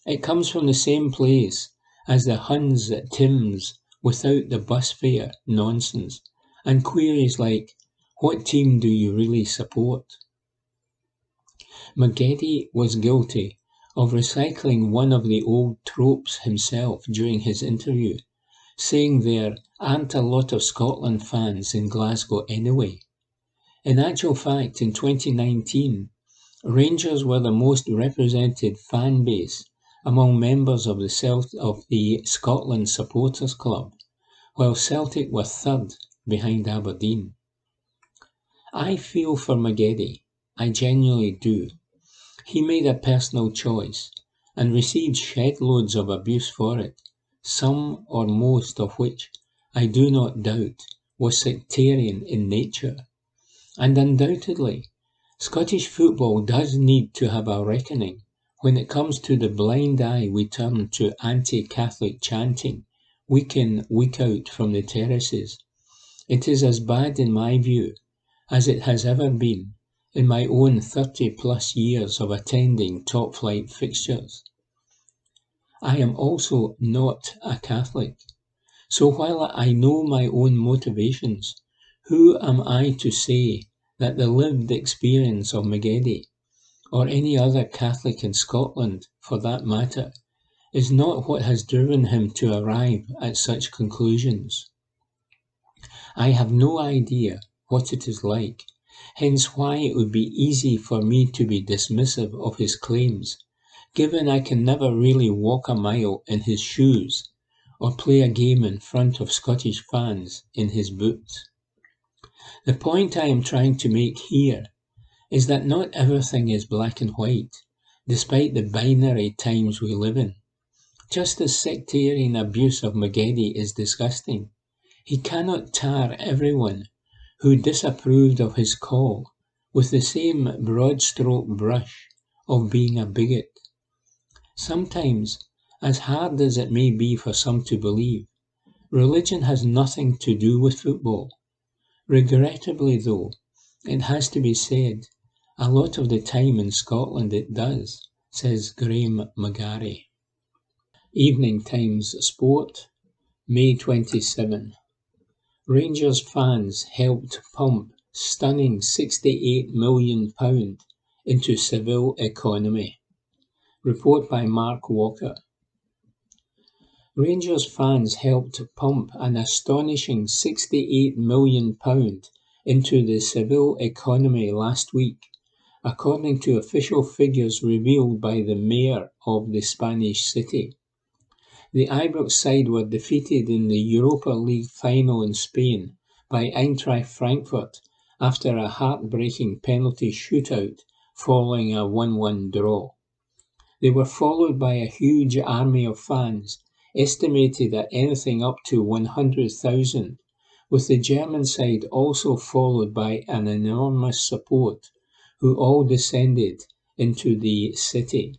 B: It comes from the same place as the Huns at Tim's without the bus fare nonsense, and queries like, what team do you really support? McGeady was guilty of recycling one of the old tropes himself during his interview, saying there aren't a lot of Scotland fans in Glasgow anyway. In actual fact, in 2019, Rangers were the most represented fan base among members of the Scotland Supporters Club, while Celtic were third behind Aberdeen. I feel for McGeady, I genuinely do. He made a personal choice and received shed loads of abuse for it, some or most of which I do not doubt was sectarian in nature. And undoubtedly, Scottish football does need to have a reckoning when it comes to the blind eye we turn to anti-Catholic chanting week in, week out from the terraces. It is as bad in my view as it has ever been in my own 30 plus years of attending top-flight fixtures. I am also not a Catholic. So while I know my own motivations, who am I to say that the lived experience of Maggedy, or any other Catholic in Scotland for that matter, is not what has driven him to arrive at such conclusions? I have no idea what it is like, hence why it would be easy for me to be dismissive of his claims, given I can never really walk a mile in his shoes or play a game in front of Scottish fans in his boots. The point I am trying to make here is that not everything is black and white, despite the binary times we live in. Just as sectarian abuse of Maggedy is disgusting, he cannot tar everyone who disapproved of his call with the same broad-stroke brush of being a bigot. Sometimes, as hard as it may be for some to believe, religion has nothing to do with football. Regrettably, though, it has to be said, a lot of the time in Scotland it does, says Graham McGarry. Evening Times Sport, May 27. Rangers fans helped pump stunning £68 million into Seville economy. Report by Mark Walker. Rangers fans helped pump an astonishing £68 million into the Seville economy last week, according to official figures revealed by the mayor of the Spanish city. The Ibrox side were defeated in the Europa League final in Spain by Eintracht Frankfurt after a heartbreaking penalty shootout following a 1-1 draw. They were followed by a huge army of fans, estimated at anything up to 100,000, with the German side also followed by an enormous support, who all descended into the city.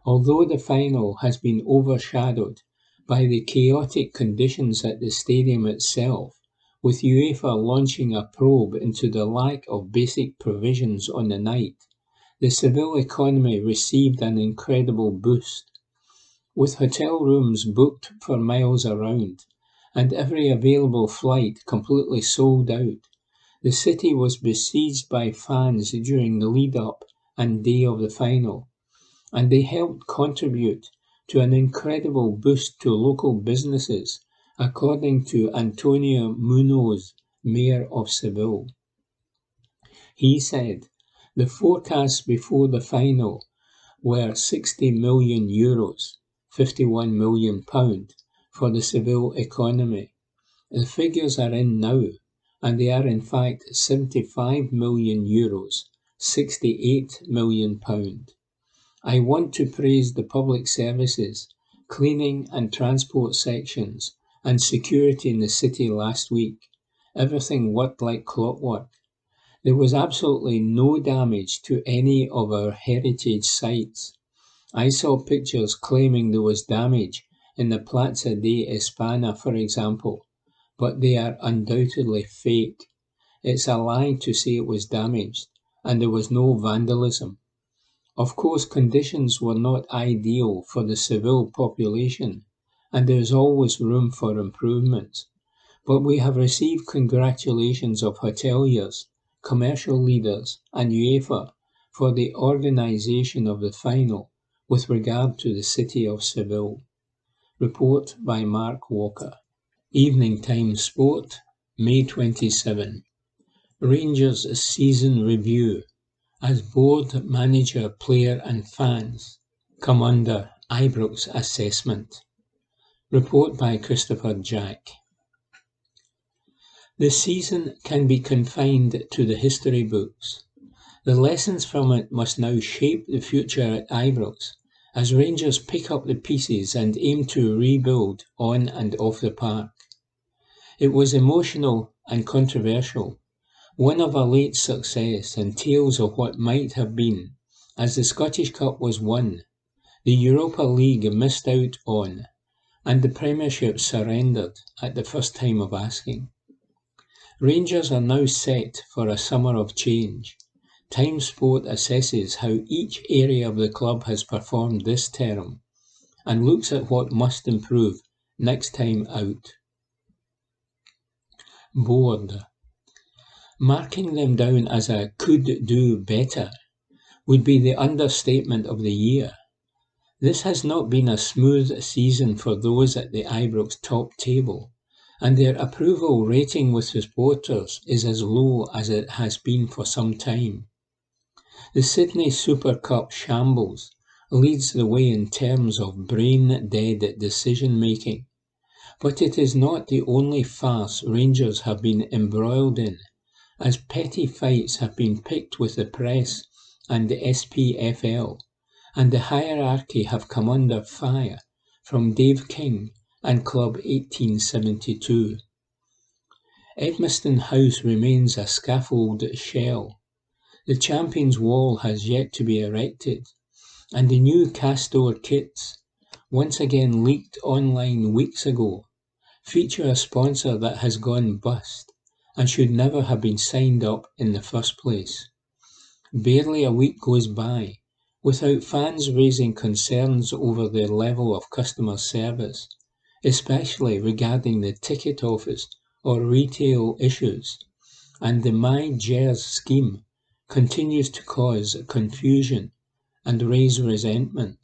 B: Although the final has been overshadowed by the chaotic conditions at the stadium itself, with UEFA launching a probe into the lack of basic provisions on the night, the Seville economy received an incredible boost. With hotel rooms booked for miles around, and every available flight completely sold out, the city was besieged by fans during the lead-up and day of the final, and they helped contribute to an incredible boost to local businesses, according to Antonio Munoz, mayor of Seville. He said, the forecasts before the final were €60 million, £51 million for the Seville economy. The figures are in now, and they are in fact €75 million, £68 million. I want to praise the public services, cleaning and transport sections, and security in the city last week. Everything worked like clockwork. There was absolutely no damage to any of our heritage sites. I saw pictures claiming there was damage in the Plaza de España, for example, but they are undoubtedly fake. It's a lie to say it was damaged, and there was no vandalism. Of course, conditions were not ideal for the Seville population, and there is always room for improvement. But we have received congratulations of hoteliers, commercial leaders, and UEFA for the organisation of the final with regard to the city of Seville. Report by Mark Walker. Evening Times Sport, May 27. Rangers season review as board, manager, player and fans come under Ibrox assessment. Report by Christopher Jack. The season can be confined to the history books. The lessons from it must now shape the future at Ibrox as Rangers pick up the pieces and aim to rebuild on and off the park. It was emotional and controversial, one of a late success and tales of what might have been, as the Scottish Cup was won, the Europa League missed out on, and the Premiership surrendered at the first time of asking. Rangers are now set for a summer of change. Times Sport assesses how each area of the club has performed this term, and looks at what must improve next time out. Board. Marking them down as a could do better would be the understatement of the year. This has not been a smooth season for those at the Ibrox top table, and their approval rating with supporters is as low as it has been for some time. The Sydney Super Cup shambles leads the way in terms of brain-dead decision-making, but it is not the only farce Rangers have been embroiled in, as petty fights have been picked with the press and the SPFL, and the hierarchy have come under fire from Dave King and Club 1872. Edmiston House remains a scaffold shell. The Champions Wall has yet to be erected, and the new Castor kits, once again leaked online weeks ago, feature a sponsor that has gone bust and should never have been signed up in the first place. Barely a week goes by without fans raising concerns over their level of customer service, especially regarding the ticket office or retail issues, and the My Jers scheme continues to cause confusion and raise resentment.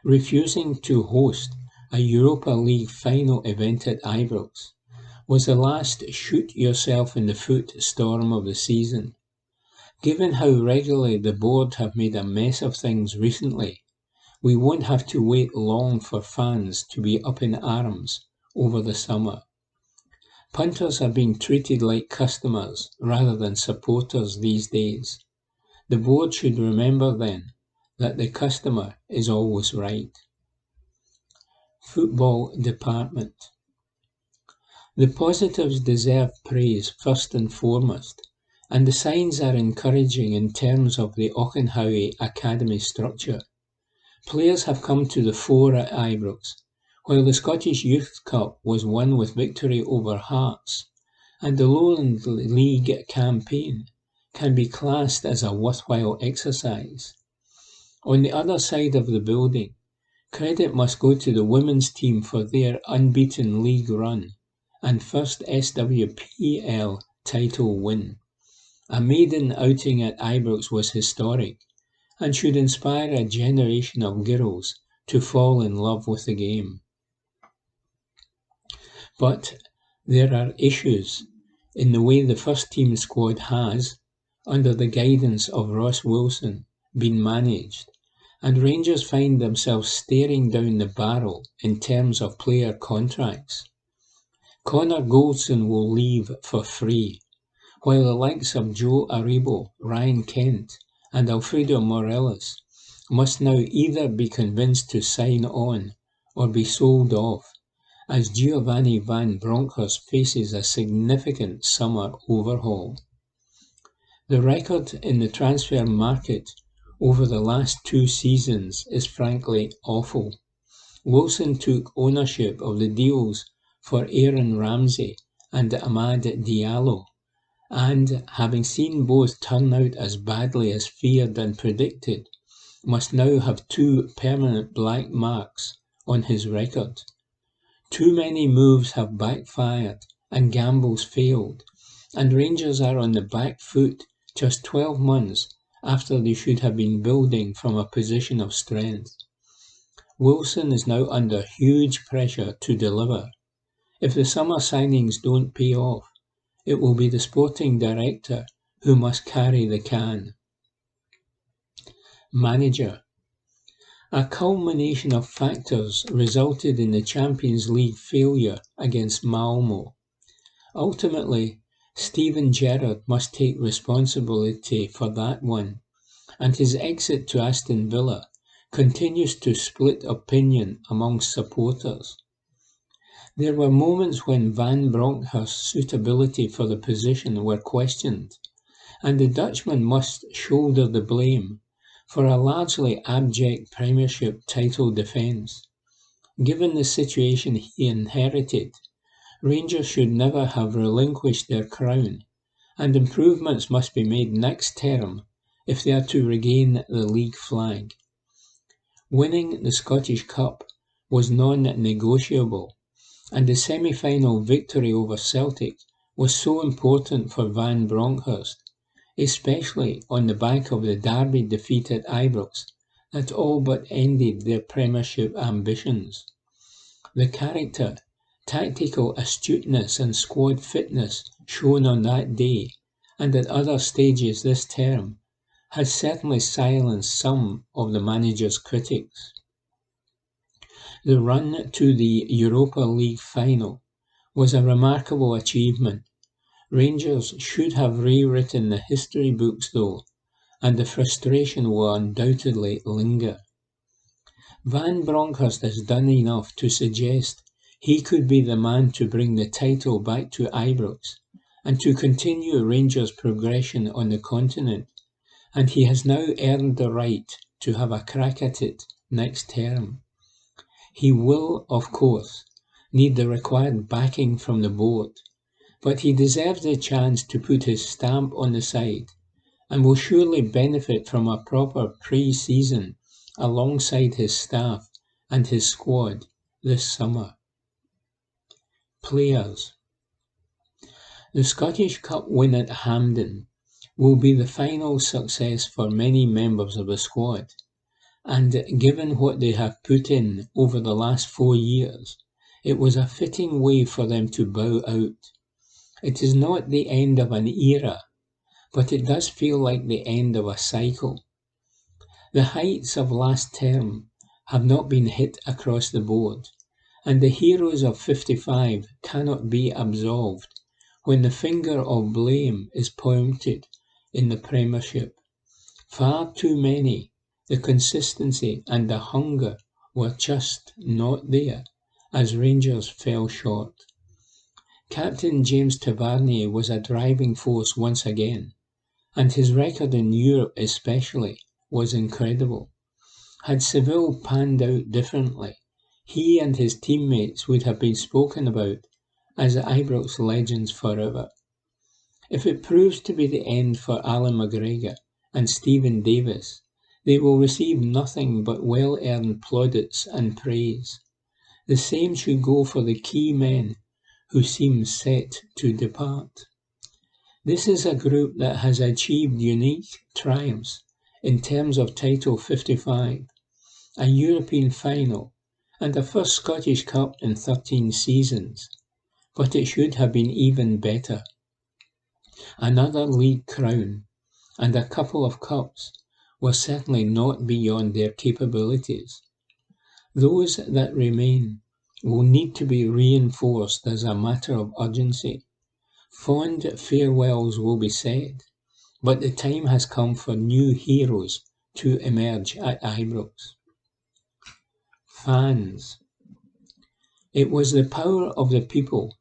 B: Refusing to host a Europa League final event at Ibrox was the last shoot-yourself-in-the-foot storm of the season. Given how regularly the board have made a mess of things recently, we won't have to wait long for fans to be up in arms over the summer. Punters are being treated like customers rather than supporters these days. The board should remember then that the customer is always right. Football Department. The positives deserve praise first and foremost, and the signs are encouraging in terms of the Auchenhowie Academy structure. Players have come to the fore at Ibrox, while the Scottish Youth Cup was won with victory over Hearts, and the Lowland League campaign can be classed as a worthwhile exercise. On the other side of the building, credit must go to the women's team for their unbeaten league run and first SWPL title win. A maiden outing at Ibrox was historic and should inspire a generation of girls to fall in love with the game. But there are issues in the way the first team squad has, under the guidance of Ross Wilson, been managed, and Rangers find themselves staring down the barrel in terms of player contracts. Connor Goldson will leave for free, while the likes of Joe Aribo, Ryan Kent and Alfredo Morelos must now either be convinced to sign on or be sold off, as Giovanni Van Bronckhorst faces a significant summer overhaul. The record in the transfer market over the last 2 seasons is frankly awful. Wilson took ownership of the deals for Aaron Ramsey and Amad Diallo, and, having seen both turn out as badly as feared and predicted, must now have 2 permanent black marks on his record. Too many moves have backfired and gambles failed, and Rangers are on the back foot just 12 months after they should have been building from a position of strength. Wilson is now under huge pressure to deliver. If the summer signings don't pay off, it will be the sporting director who must carry the can. Manager. A culmination of factors resulted in the Champions League failure against Malmo. Ultimately, Steven Gerrard must take responsibility for that one, and his exit to Aston Villa continues to split opinion amongst supporters. There were moments when Van Bronckhorst's suitability for the position were questioned, and the Dutchman must shoulder the blame for a largely abject Premiership title defence. Given the situation he inherited, Rangers should never have relinquished their crown, and improvements must be made next term if they are to regain the league flag. Winning the Scottish Cup was non-negotiable, and the semi-final victory over Celtic was so important for Van Bronckhorst, especially on the back of the derby defeat at Ibrox, that all but ended their Premiership ambitions. The character, tactical astuteness and squad fitness shown on that day and at other stages this term has certainly silenced some of the manager's critics. The run to the Europa League final was a remarkable achievement. Rangers should have rewritten the history books though, and the frustration will undoubtedly linger. Van Bronckhorst has done enough to suggest he could be the man to bring the title back to Ibrox and to continue Rangers' progression on the continent, and he has now earned the right to have a crack at it next term. He will, of course, need the required backing from the board, but he deserves the chance to put his stamp on the side and will surely benefit from a proper pre-season alongside his staff and his squad this summer. Players. The Scottish Cup win at Hampden will be the final success for many members of the squad, and given what they have put in over the last 4 years, it was a fitting way for them to bow out. It is not the end of an era, but it does feel like the end of a cycle. The heights of last term have not been hit across the board, and the heroes of 55 cannot be absolved when the finger of blame is pointed in the Premiership. Far too many, the consistency and the hunger were just not there as Rangers fell short. Captain James Tavernier was a driving force once again, and his record in Europe especially was incredible. Had Seville panned out differently, he and his teammates would have been spoken about as Ibrox legends forever. If it proves to be the end for Alan McGregor and Stephen Davis, they will receive nothing but well-earned plaudits and praise. The same should go for the key men who seem set to depart. This is a group that has achieved unique triumphs in terms of Title 55, a European final, and a first Scottish Cup in 13 seasons. But it should have been even better. Another league crown and a couple of cups were certainly not beyond their capabilities. Those that remain will need to be reinforced as a matter of urgency. Fond farewells will be said, but the time has come for new heroes to emerge at Ibrox. Fans. It was the power of the people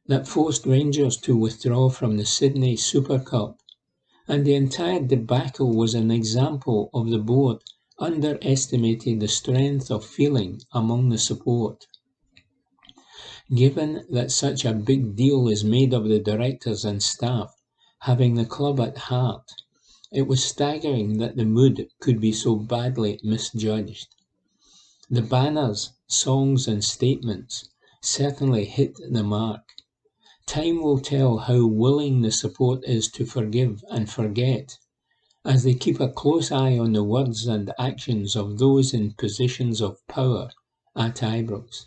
B: that forced Rangers to withdraw from the Sydney Super Cup, and the entire debacle was an example of the board underestimating the strength of feeling among the support. Given that such a big deal is made of the directors and staff having the club at heart, it was staggering that the mood could be so badly misjudged. The banners, songs and statements certainly hit the mark. Time will tell how willing the support is to forgive and forget, as they keep a close eye on the words and actions of those in positions of power at Ibrox.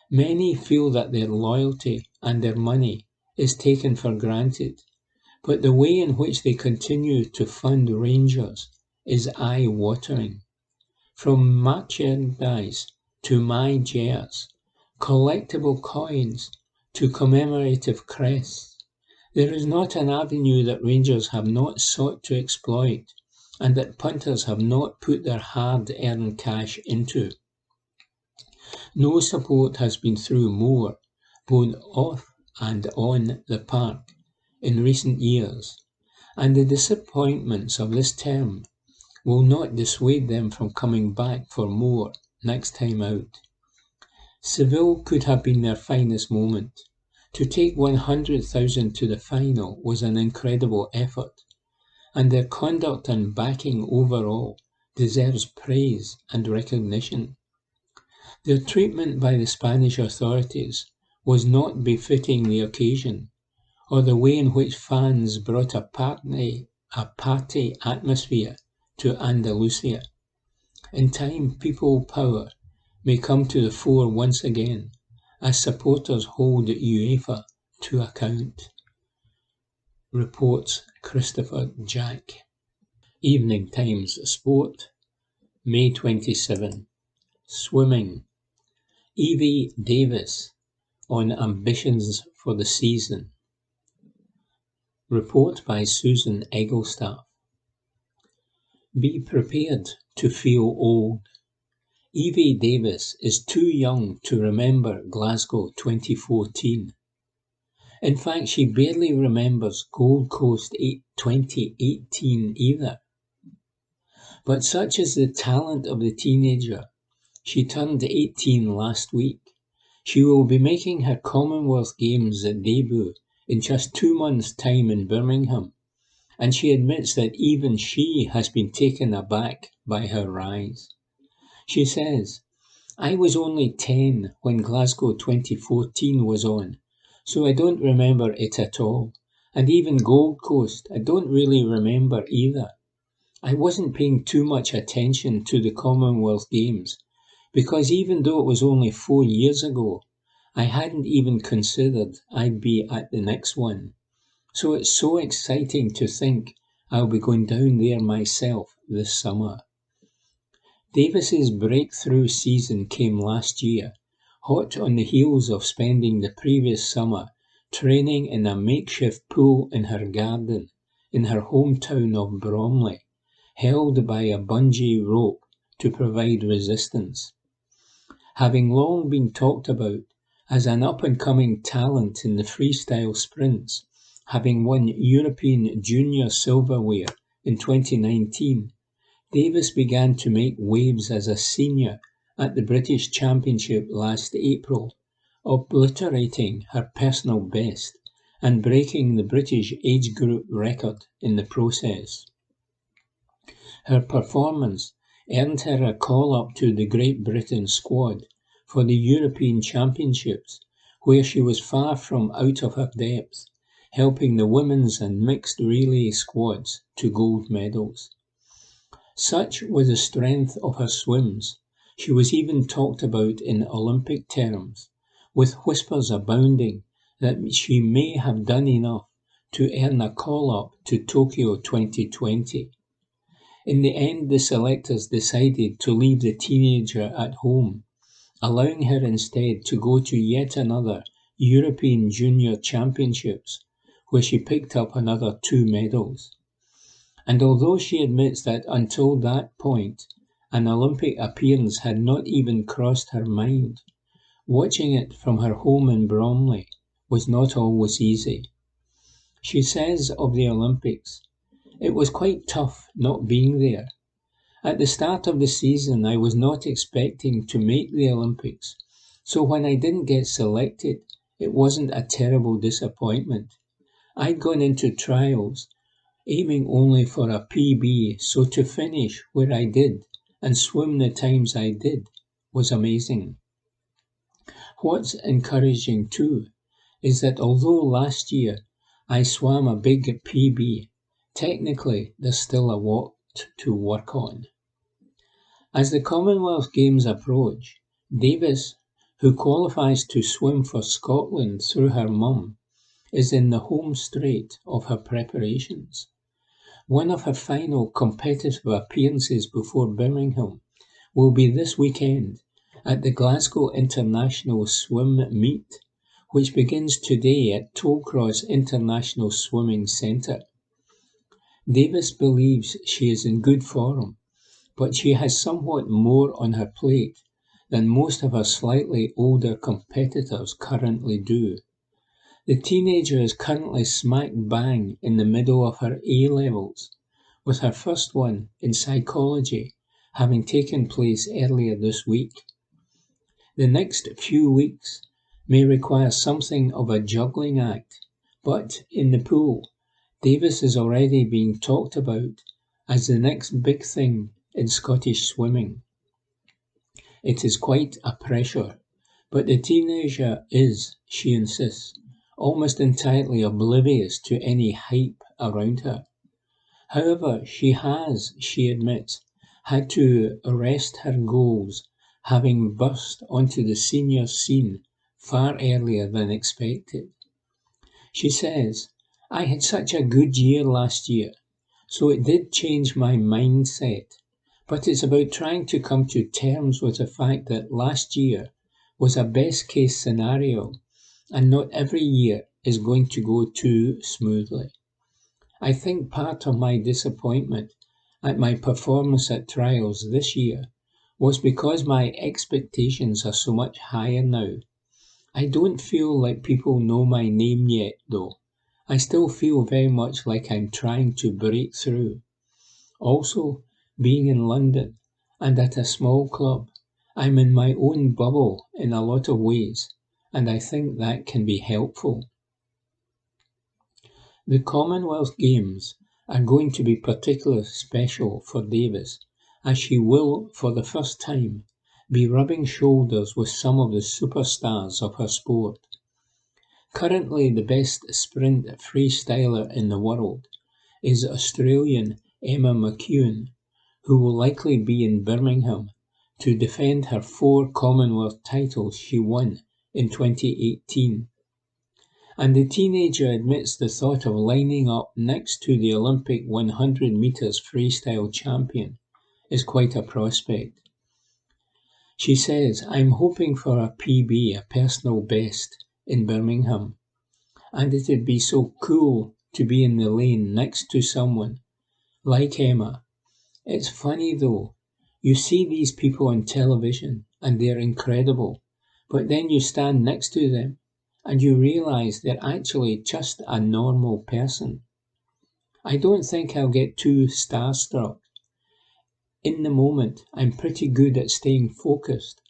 B: Many feel that their loyalty and their money is taken for granted, but the way in which they continue to fund Rangers is eye-watering. From merchandise to My Jers, collectible coins to commemorative crests, there is not an avenue that Rangers have not sought to exploit and that punters have not put their hard-earned cash into. No support has been through more, both off and on the park, in recent years, and the disappointments of this term will not dissuade them from coming back for more next time out. Seville could have been their finest moment. To take 100,000 to the final was an incredible effort, and their conduct and backing overall deserves praise and recognition. Their treatment by the Spanish authorities was not befitting the occasion, or the way in which fans brought a party atmosphere to Andalusia. In time, people power may come to the fore once again, as supporters hold UEFA to account. Reports Christopher Jack. Evening Times Sport, May 27. Swimming. Evie Davis on ambitions for the season. Report by Susan Egglestaff. Be prepared to feel old. Evie Davis is too young to remember Glasgow 2014. In fact, she barely remembers Gold Coast 2018 either. But such is the talent of the teenager. She turned 18 last week. She will be making her Commonwealth Games debut in just 2 months' time in Birmingham, and she admits that even she has been taken aback by her rise. She says, "I was only 10 when Glasgow 2014 was on, so I don't remember it at all, and even Gold Coast I don't really remember either. I wasn't paying too much attention to the Commonwealth Games, because even though it was only 4 years ago, I hadn't even considered I'd be at the next one. So it's so exciting to think I'll be going down there myself this summer." Davis's breakthrough season came last year, hot on the heels of spending the previous summer training in a makeshift pool in her garden in her hometown of Bromley, held by a bungee rope to provide resistance. Having long been talked about as an up-and-coming talent in the freestyle sprints, having won European Junior Silverware in 2019, Davis began to make waves as a senior at the British Championship last April, obliterating her personal best and breaking the British age group record in the process. Her performance earned her a call-up to the Great Britain squad for the European Championships, where she was far from out of her depth, helping the women's and mixed relay squads to gold medals. Such was the strength of her swims, she was even talked about in Olympic terms, with whispers abounding that she may have done enough to earn a call-up to Tokyo 2020. In the end, the selectors decided to leave the teenager at home, allowing her instead to go to yet another European Junior Championships, where she picked up another 2 medals. And although she admits that until that point, an Olympic appearance had not even crossed her mind, watching it from her home in Bromley was not always easy. She says of the Olympics, "It was quite tough not being there. At the start of the season, I was not expecting to make the Olympics, so when I didn't get selected, it wasn't a terrible disappointment. I'd gone into trials aiming only for a PB, so to finish where I did and swim the times I did was amazing." What's encouraging too is that although last year I swam a big PB, technically there's still a lot to work on. As the Commonwealth Games approach, Davis, who qualifies to swim for Scotland through her mum, is in the home straight of her preparations. One of her final competitive appearances before Birmingham will be this weekend at the Glasgow International Swim Meet, which begins today at Tollcross International Swimming Centre. Davis believes she is in good form, but she has somewhat more on her plate than most of her slightly older competitors currently do. The teenager is currently smack bang in the middle of her A-levels, with her first one in psychology having taken place earlier this week. The next few weeks may require something of a juggling act, but in the pool, Davis is already being talked about as the next big thing in Scottish swimming. It is quite a pressure, but the teenager is, she insists, almost entirely oblivious to any hype around her. However, she admits, had to arrest her goals, having burst onto the senior scene far earlier than expected. She says, I had such a good year last year, so it did change my mindset. But it's about trying to come to terms with the fact that last year was a best case scenario and not every year is going to go too smoothly. I think part of my disappointment at my performance at trials this year was because my expectations are so much higher now. I don't feel like people know my name yet, though. I still feel very much like I'm trying to break through. Also, being in London and at a small club, I'm in my own bubble in a lot of ways, and I think that can be helpful. The Commonwealth Games are going to be particularly special for Davis, as she will, for the first time, be rubbing shoulders with some of the superstars of her sport. Currently the best sprint freestyler in the world is Australian Emma McKeown, who will likely be in Birmingham to defend her 4 Commonwealth titles she won in 2018. And the teenager admits the thought of lining up next to the Olympic 100 metres freestyle champion is quite a prospect. She says, I'm hoping for a PB, a personal best, in Birmingham, and it'd be so cool to be in the lane next to someone like Emma. It's funny though, you see these people on television and they're incredible, but then you stand next to them and you realise they're actually just a normal person. I don't think I'll get too starstruck. In the moment, I'm pretty good at staying focused,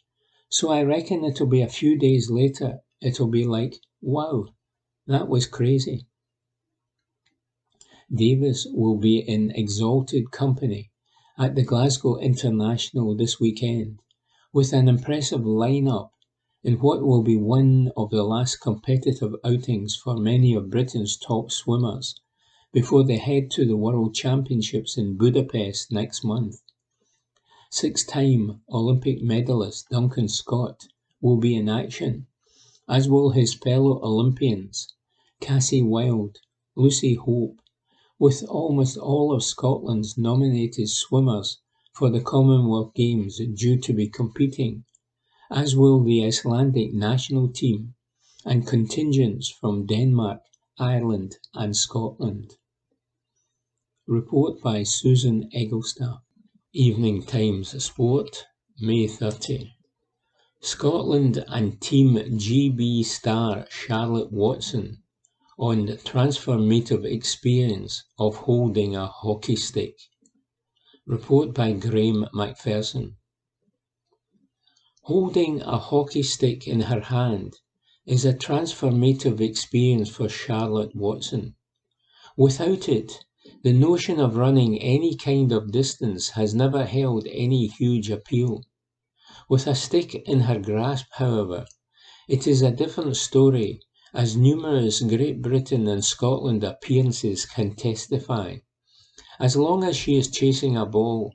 B: so I reckon it'll be a few days later, it'll be like, wow, that was crazy. Davis will be in exalted company at the Glasgow International this weekend, with an impressive line-up in what will be one of the last competitive outings for many of Britain's top swimmers before they head to the World Championships in Budapest next month. 6-time Olympic medalist Duncan Scott will be in action, as will his fellow Olympians Cassie Wilde, Lucy Hope, with almost all of Scotland's nominated swimmers for the Commonwealth Games due to be competing, as will the Icelandic national team and contingents from Denmark, Ireland and Scotland. Report by Susan Egglestaff. Evening Times Sport, May 30. Scotland and Team GB star Charlotte Watson on the transformative experience of holding a hockey stick. Report by Graham McPherson. Holding a hockey stick in her hand is a transformative experience for Charlotte Watson. Without it, the notion of running any kind of distance has never held any huge appeal. With a stick in her grasp, however, it is a different story, as numerous Great Britain and Scotland appearances can testify. As long as she is chasing a ball,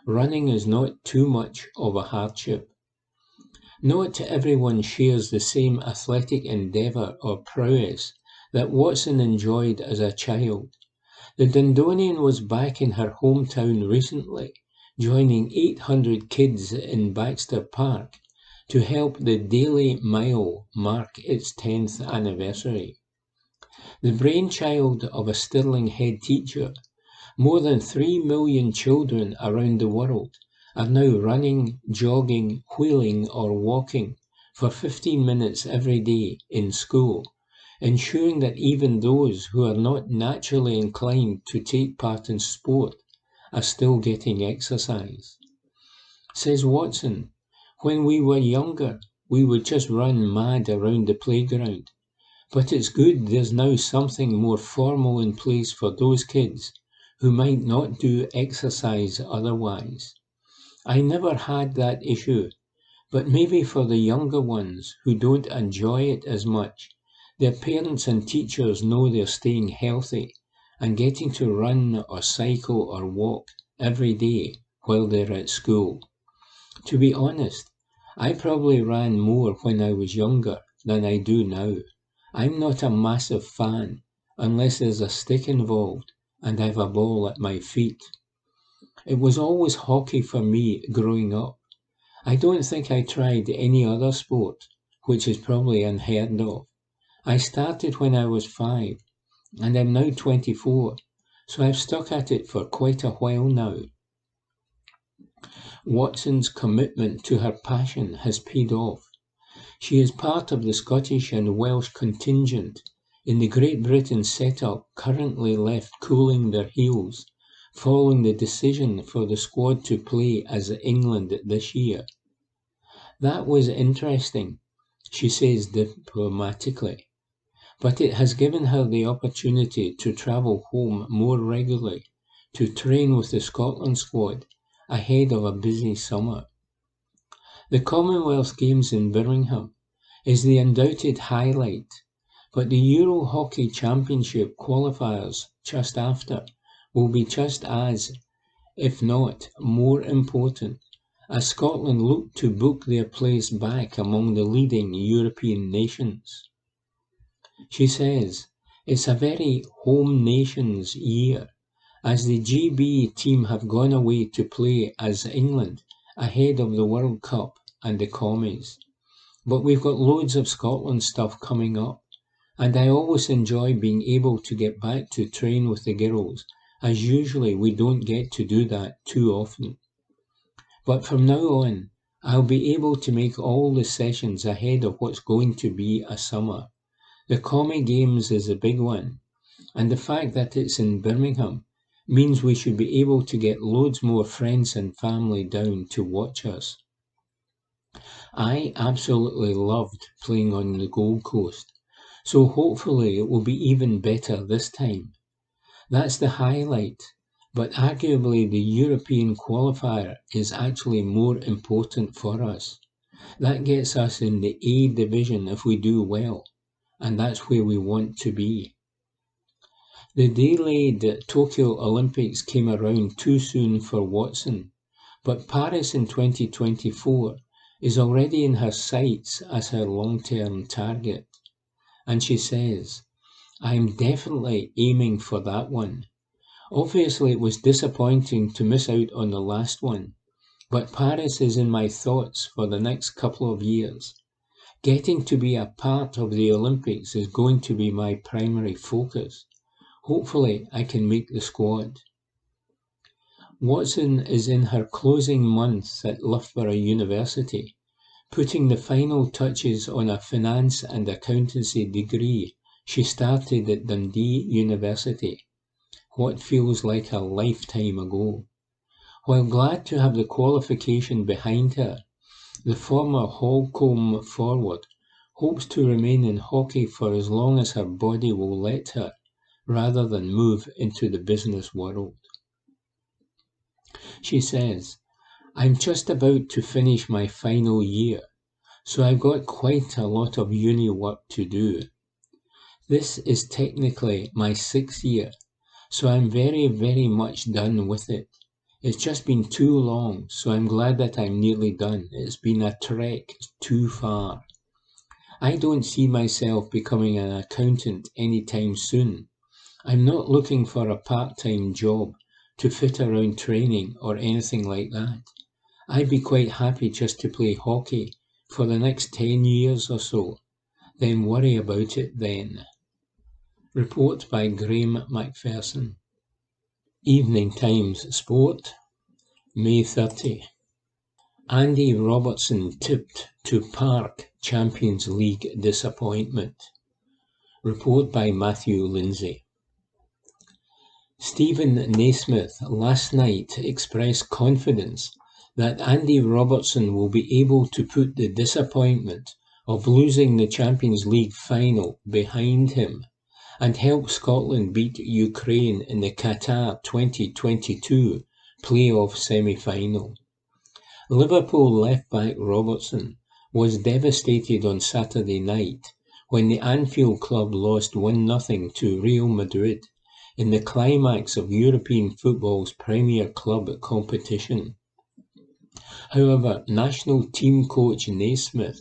B: running is not too much of a hardship. Not everyone shares the same athletic endeavour or prowess that Watson enjoyed as a child. The Dundonian was back in her hometown recently, joining 800 kids in Baxter Park to help the Daily Mile mark its 10th anniversary. The brainchild of a Stirling head teacher, more than 3 million children around the world are now running, jogging, wheeling or walking for 15 minutes every day in school, ensuring that even those who are not naturally inclined to take part in sport are still getting exercise. Says Watson, when we were younger, we would just run mad around the playground. But it's good there's now something more formal in place for those kids who might not do exercise otherwise. I never had that issue, but maybe for the younger ones who don't enjoy it as much, their parents and teachers know they're staying healthy and getting to run or cycle or walk every day while they're at school. To be honest, I probably ran more when I was younger than I do now. I'm not a massive fan unless there's a stick involved and I've a ball at my feet. It was always hockey for me growing up. I don't think I tried any other sport, which is probably unheard of. I started when I was 5 and I'm now 24, so I've stuck at it for quite a while now. Watson's commitment to her passion has paid off. She is part of the Scottish and Welsh contingent in the Great Britain setup currently left cooling their heels following the decision for the squad to play as England this year. That was interesting, she says diplomatically, but it has given her the opportunity to travel home more regularly to train with the Scotland squad ahead of a busy summer. The Commonwealth Games in Birmingham is the undoubted highlight, but the Euro Hockey Championship qualifiers just after will be just as, if not more important, as Scotland look to book their place back among the leading European nations. She says, it's a very home nations year, as the GB team have gone away to play as England ahead of the World Cup and the Commies. But we've got loads of Scotland stuff coming up, and I always enjoy being able to get back to train with the girls, as usually we don't get to do that too often. But from now on, I'll be able to make all the sessions ahead of what's going to be a summer. The Commie Games is a big one, and the fact that it's in Birmingham means we should be able to get loads more friends and family down to watch us. I absolutely loved playing on the Gold Coast, so hopefully it will be even better this time. That's the highlight, but arguably the European qualifier is actually more important for us. That gets us in the A division if we do well, and that's where we want to be. The delayed Tokyo Olympics came around too soon for Watson, but Paris in 2024 is already in her sights as her long-term target. And she says, I'm definitely aiming for that one. Obviously it was disappointing to miss out on the last one, but Paris is in my thoughts for the next couple of years. Getting to be a part of the Olympics is going to be my primary focus. Hopefully I can make the squad. Watson is in her closing months at Loughborough University, putting the final touches on a finance and accountancy degree she started at Dundee University, what feels like a lifetime ago. While glad to have the qualification behind her, the former Holcombe forward hopes to remain in hockey for as long as her body will let her, rather than move into the business world. She says, I'm just about to finish my final year, so I've got quite a lot of uni work to do. This is technically my 6th year, so I'm very, very much done with it. It's just been too long, so I'm glad that I'm nearly done. It's been a trek too far. I don't see myself becoming an accountant anytime soon. I'm not looking for a part-time job to fit around training or anything like that. I'd be quite happy just to play hockey for the next 10 years or so, then worry about it then. Report by Graham Macpherson. Evening Times Sport, May 30. Andy Robertson tipped to Park Champions League disappointment. Report by Matthew Lindsay. Stephen Naismith last night expressed confidence that Andy Robertson will be able to put the disappointment of losing the Champions League final behind him and helped Scotland beat Ukraine in the Qatar 2022 playoff semi-final. Liverpool left-back Robertson was devastated on Saturday night when the Anfield club lost 1-0 to Real Madrid in the climax of European football's premier club competition. However, national team coach Naismith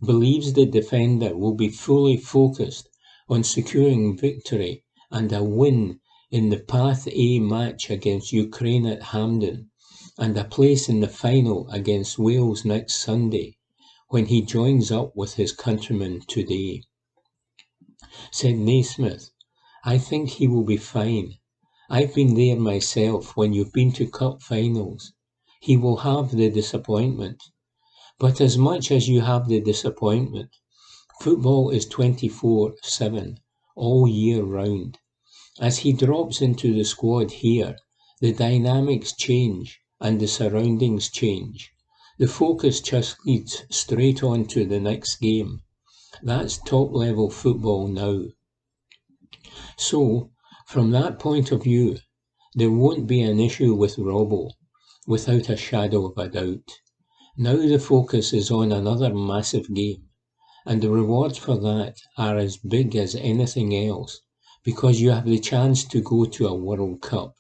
B: believes the defender will be fully focused on securing victory and a win in the Path A match against Ukraine at Hampden and a place in the final against Wales next Sunday when he joins up with his countrymen today. Said Naismith, "I think he will be fine. I've been there myself when you've been to cup finals. He will have the disappointment. But as much as you have the disappointment, football is 24/7, all year round. As he drops into the squad here, the dynamics change and the surroundings change. The focus just leads straight on to the next game. That's top-level football now." So, from that point of view, there won't be an issue with Robbo, without a shadow of a doubt. Now the focus is on another massive game, and the rewards for that are as big as anything else, because you have the chance to go to a World Cup.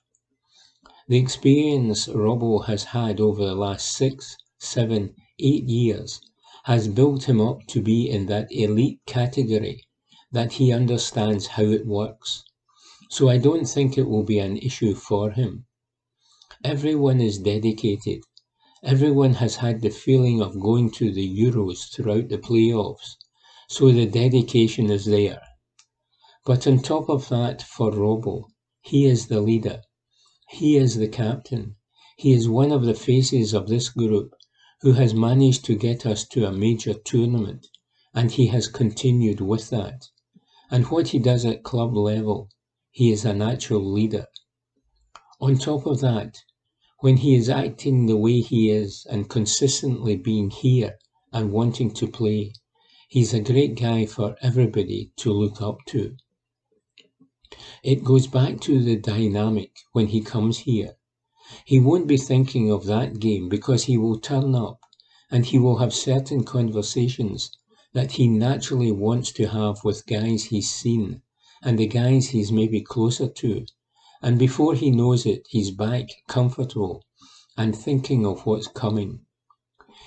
B: The experience Robbo has had over the last 6, 7, 8 years has built him up to be in that elite category that he understands how it works. So I don't think it will be an issue for him. Everyone is dedicated. Everyone has had the feeling of going to the Euros throughout the playoffs, so the dedication is there. But on top of that, for Robbo, he is the leader. He is the captain. He is one of the faces of this group who has managed to get us to a major tournament, and he has continued with that. And what he does at club level, he is a natural leader. On top of that, when he is acting the way he is and consistently being here and wanting to play, he's a great guy for everybody to look up to. It goes back to the dynamic when he comes here. He won't be thinking of that game because he will turn up and he will have certain conversations that he naturally wants to have with guys he's seen and the guys he's maybe closer to. And before he knows it, he's back comfortable and thinking of what's coming.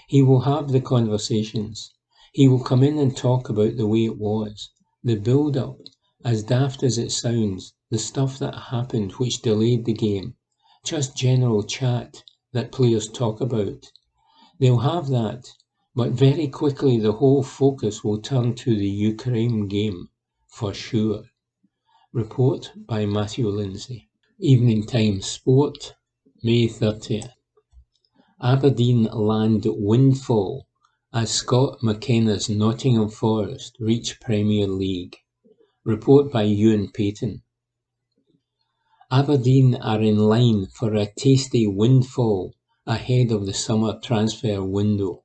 B: He will have the conversations. He will come in and talk about the way it was, the build-up, as daft as it sounds, the stuff that happened which delayed the game, just general chat that players talk about. They'll have that, but very quickly the whole focus will turn to the Ukraine game, for sure. Report by Matthew Lindsay. Evening Times Sport, May 30th. Aberdeen land windfall as Scott McKenna's Nottingham Forest reach Premier League. Report by Ewan Payton. Aberdeen are in line for a tasty windfall ahead of the summer transfer window.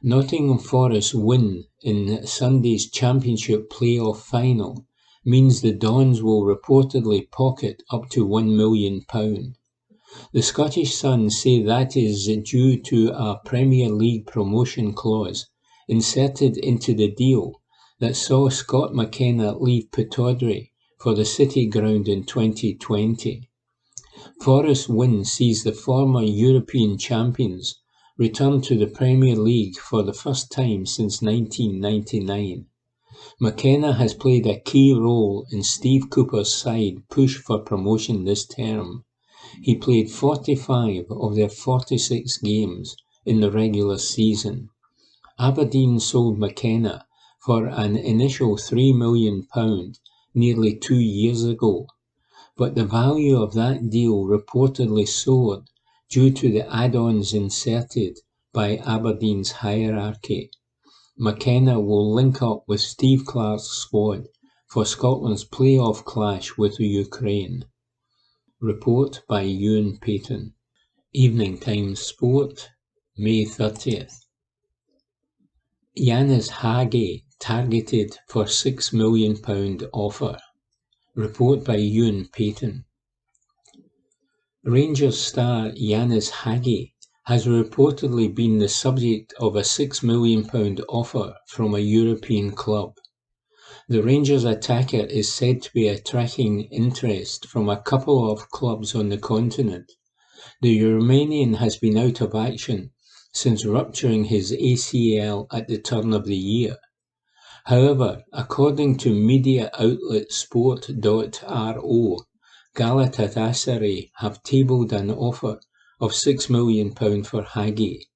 B: Nottingham Forest's win in Sunday's Championship playoff final means the Dons will reportedly pocket up to £1 million. The Scottish Sun say that is due to a Premier League promotion clause inserted into the deal that saw Scott McKenna leave Pittodrie for the City ground in 2020. Forest's win sees the former European champions return to the Premier League for the first time since 1999. McKenna has played a key role in Steve Cooper's side push for promotion this term. He played 45 of their 46 games in the regular season. Aberdeen sold McKenna for an initial £3 million nearly 2 years ago, but the value of that deal reportedly soared due to the add-ons inserted by Aberdeen's hierarchy. McKenna will link up with Steve Clarke's squad for Scotland's playoff clash with Ukraine. Report by Ewan Payton. Evening Times Sport, May 30th. Yanis Hagi targeted for £6 million offer. Report by Ewan Payton. Rangers star Yanis Hagi has reportedly been the subject of a £6 million offer from a European club. The Rangers attacker is said to be attracting interest from a couple of clubs on the continent. The Romanian has been out of action since rupturing his ACL at the turn of the year. However, according to media outlet Sport.ro, Galatasaray have tabled an offer of £6 million for Hagi.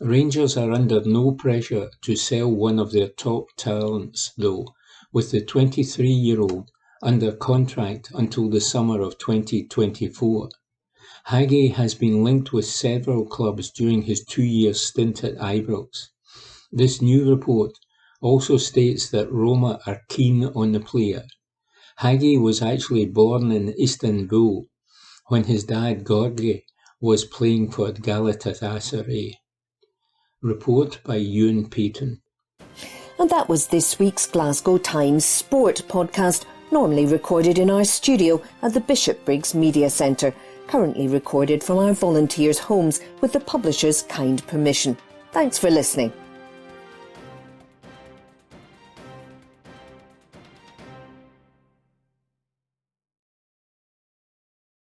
B: Rangers are under no pressure to sell one of their top talents, though, with the 23-year-old under contract until the summer of 2024. Hagi has been linked with several clubs during his 2-year stint at Ibrox. This new report also states that Roma are keen on the player. Hagi was actually born in Istanbul when his dad Gorgi was playing for Galatasaray. Report by Ewan Payton.
A: And that was this week's Glasgow Times Sport podcast, normally recorded in our studio at the Bishopbriggs Media Centre, currently recorded from our volunteers' homes with the publisher's kind permission. Thanks for listening.